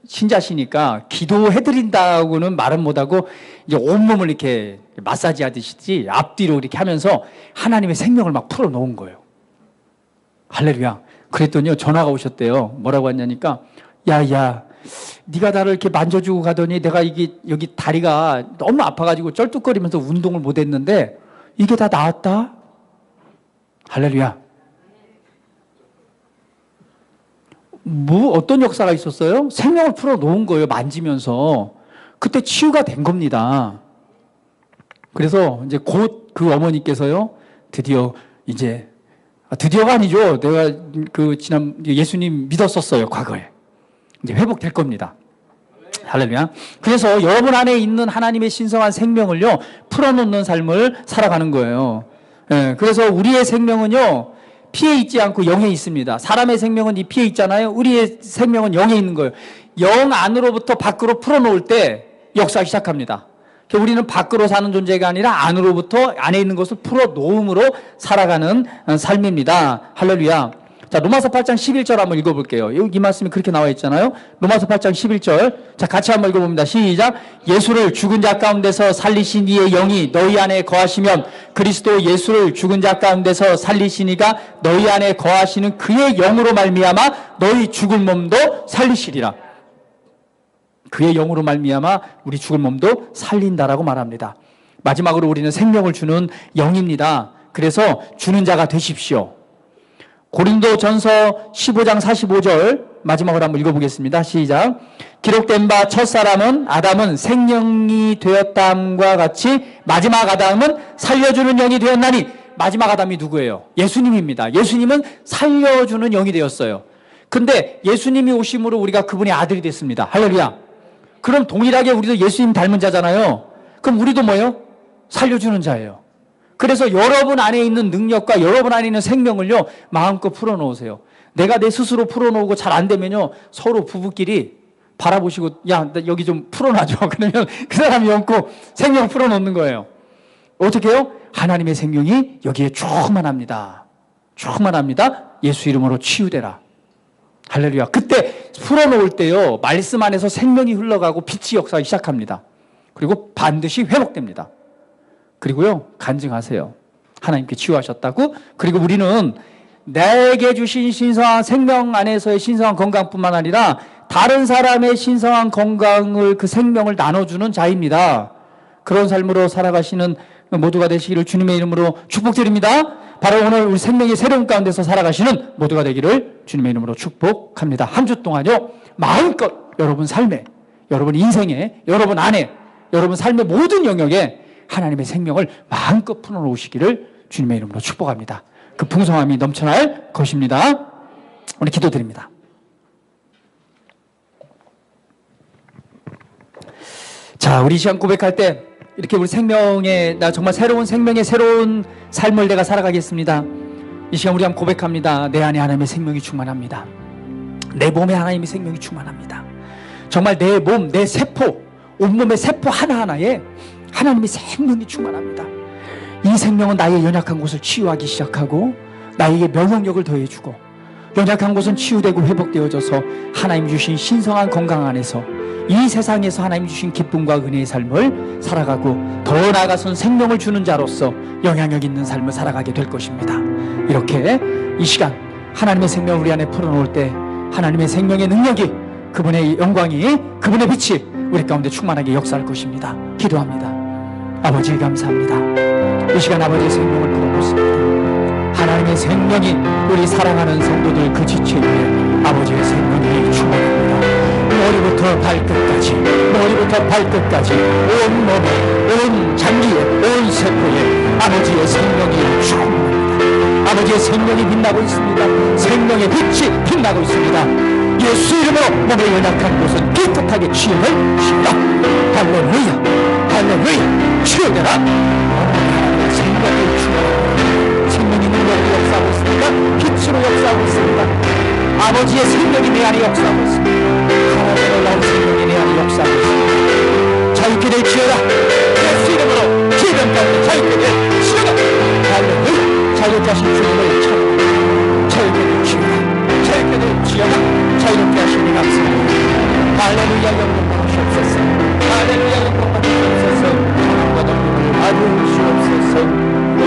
신자시니까 기도해드린다고는 말은 못하고 이제 온몸을 이렇게 마사지 하듯이 앞뒤로 이렇게 하면서 하나님의 생명을 막 풀어놓은 거예요. 할렐루야. 그랬더니요, 전화가 오셨대요. 뭐라고 하냐니까, 야, 네가 나를 이렇게 만져주고 가더니 내가 여기 다리가 너무 아파가지고 쩔뚝거리면서 운동을 못했는데 이게 다 나았다? 할렐루야. 어떤 역사가 있었어요? 생명을 풀어놓은 거예요. 만지면서. 그때 치유가 된 겁니다. 그래서 이제 곧 그 어머니께서요, 드디어가 아니죠. 내가 예수님 믿었었어요. 과거에. 이제 회복될 겁니다. 할렐루야. 그래서 여러분 안에 있는 하나님의 신성한 생명을요, 풀어놓는 삶을 살아가는 거예요. 예, 그래서 우리의 생명은요, 피에 있지 않고 영에 있습니다. 사람의 생명은 이 피에 있잖아요. 우리의 생명은 영에 있는 거예요. 영 안으로부터 밖으로 풀어놓을 때 역사가 시작합니다. 우리는 밖으로 사는 존재가 아니라 안으로부터 안에 있는 것을 풀어놓음으로 살아가는 삶입니다. 할렐루야. 자, 로마서 8장 11절 한번 읽어볼게요. 이 말씀이 그렇게 나와 있잖아요. 로마서 8장 11절. 자, 같이 한번 읽어봅니다. 시작. 예수를 죽은 자 가운데서 살리신 이의 영이 너희 안에 거하시면 그리스도 예수를 죽은 자 가운데서 살리신 이가 너희 안에 거하시는 그의 영으로 말미암아 너희 죽은 몸도 살리시리라. 그의 영으로 말미암아 우리 죽은 몸도 살린다라고 말합니다. 마지막으로 우리는 생명을 주는 영입니다. 그래서 주는 자가 되십시오. 고린도전서 15장 45절 마지막으로 한번 읽어보겠습니다. 시작. 기록된 바 첫사람은 아담은 생명이 되었다함과 같이 마지막 아담은 살려주는 영이 되었나니, 마지막 아담이 누구예요? 예수님입니다. 예수님은 살려주는 영이 되었어요. 근데 예수님이 오심으로 우리가 그분의 아들이 됐습니다. 할렐루야. 그럼 동일하게 우리도 예수님 닮은 자잖아요. 그럼 우리도 뭐예요? 살려주는 자예요. 그래서 여러분 안에 있는 능력과 여러분 안에 있는 생명을요, 마음껏 풀어놓으세요. 내가 내 스스로 풀어놓고 잘 안 되면요, 서로 부부끼리 바라보시고, 야, 나 여기 좀 풀어놔줘. 그러면 그 사람이 얹고 생명을 풀어놓는 거예요. 어떻게 해요? 하나님의 생명이 여기에 충만합니다. 충만합니다. 예수 이름으로 치유되라. 할렐루야. 그때 풀어놓을 때요, 말씀 안에서 생명이 흘러가고 빛이 역사하기 시작합니다. 그리고 반드시 회복됩니다. 그리고요, 간증하세요. 하나님께 치유하셨다고. 그리고 우리는 내게 주신 신성한 생명 안에서의 신성한 건강뿐만 아니라 다른 사람의 신성한 건강을, 그 생명을 나눠주는 자입니다. 그런 삶으로 살아가시는 모두가 되시기를 주님의 이름으로 축복드립니다. 바로 오늘 우리 생명의 새로운 가운데서 살아가시는 모두가 되기를 주님의 이름으로 축복합니다. 한 주 동안요, 마음껏 여러분 삶에, 여러분 인생에, 여러분 안에, 여러분 삶의 모든 영역에 하나님의 생명을 마음껏 풀어놓으시기를 주님의 이름으로 축복합니다. 그 풍성함이 넘쳐날 것입니다. 우리 기도드립니다. 자, 우리 시간 고백할 때 이렇게 우리 나 정말 새로운 생명의 새로운 삶을 내가 살아가겠습니다. 이 시간 우리 한번 고백합니다. 내 안에 하나님의 생명이 충만합니다. 내 몸에 하나님의 생명이 충만합니다. 정말 내 몸, 내 세포, 온몸의 세포 하나하나에 하나님의 생명이 충만합니다. 이 생명은 나의 연약한 곳을 치유하기 시작하고 나에게 면역력을 더해주고 연약한 곳은 치유되고 회복되어져서 하나님 주신 신성한 건강 안에서 이 세상에서 하나님 주신 기쁨과 은혜의 삶을 살아가고 더 나아가선 생명을 주는 자로서 영향력 있는 삶을 살아가게 될 것입니다. 이렇게 이 시간 하나님의 생명을 우리 안에 풀어놓을 때 하나님의 생명의 능력이, 그분의 영광이, 그분의 빛이 우리 가운데 충만하게 역사할 것입니다. 기도합니다. 아버지 감사합니다. 이 시간 아버지의 생명을 풀어놓습니다. 하나님의 생명이 우리 사랑하는 성도들 그 지체 위에 아버지의 생명이 충만합니다. 머리부터 발끝까지 온 몸에, 온 장기에, 온 세포에 아버지의 생명이 충만합니다. 아버지의 생명이 빛나고 있습니다. 생명의 빛이 빛나고 있습니다. 예수 이름으로 몸의 연약한 곳은 깨끗하게 치유되시라. 할렐루야, 할렐루야. 치유되라. 생명이 충만합니다. 생명이 능력으로 역사하고 있습니다. 빛으로 역사하고 있습니다. 아버지의 생명이 내 안에 역사하고 있습니다. 하나님의 놀라운 생명이 내 안에 역사하고 있습니다. 자유케 될지어다. 예수 이름으로 기름 가운데 자유케 될지어다. 할렐루야. 자유케 하신 주님을 찬양합니다. 자유케 될지어다. 자유케 될지어다. 자유롭게 하시니 감사합니다. 할렐루야. 영광 받으시옵소서. 할렐루야. 영광 받으시옵소서. 하나님과 동행을 받으시옵소서. 오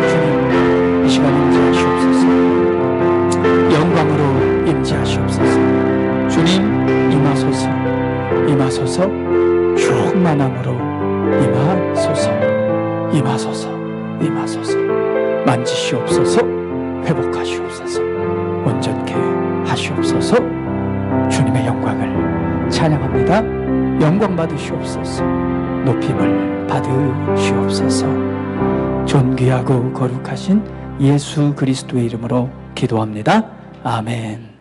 주님, 이 시간 임재하시옵소서. 영광으로 임재하시옵소서. 주님 임하소서. 임하소서. 충만함으로 임하소서. 임하소서. 임하소서. 만지시옵소서. 회복하시옵소서. 온전케 하시옵소서. 주님의 영광을 찬양합니다. 영광 받으시옵소서. 높임을 받으시옵소서. 존귀하고 거룩하신 예수 그리스도의 이름으로 기도합니다. 아멘.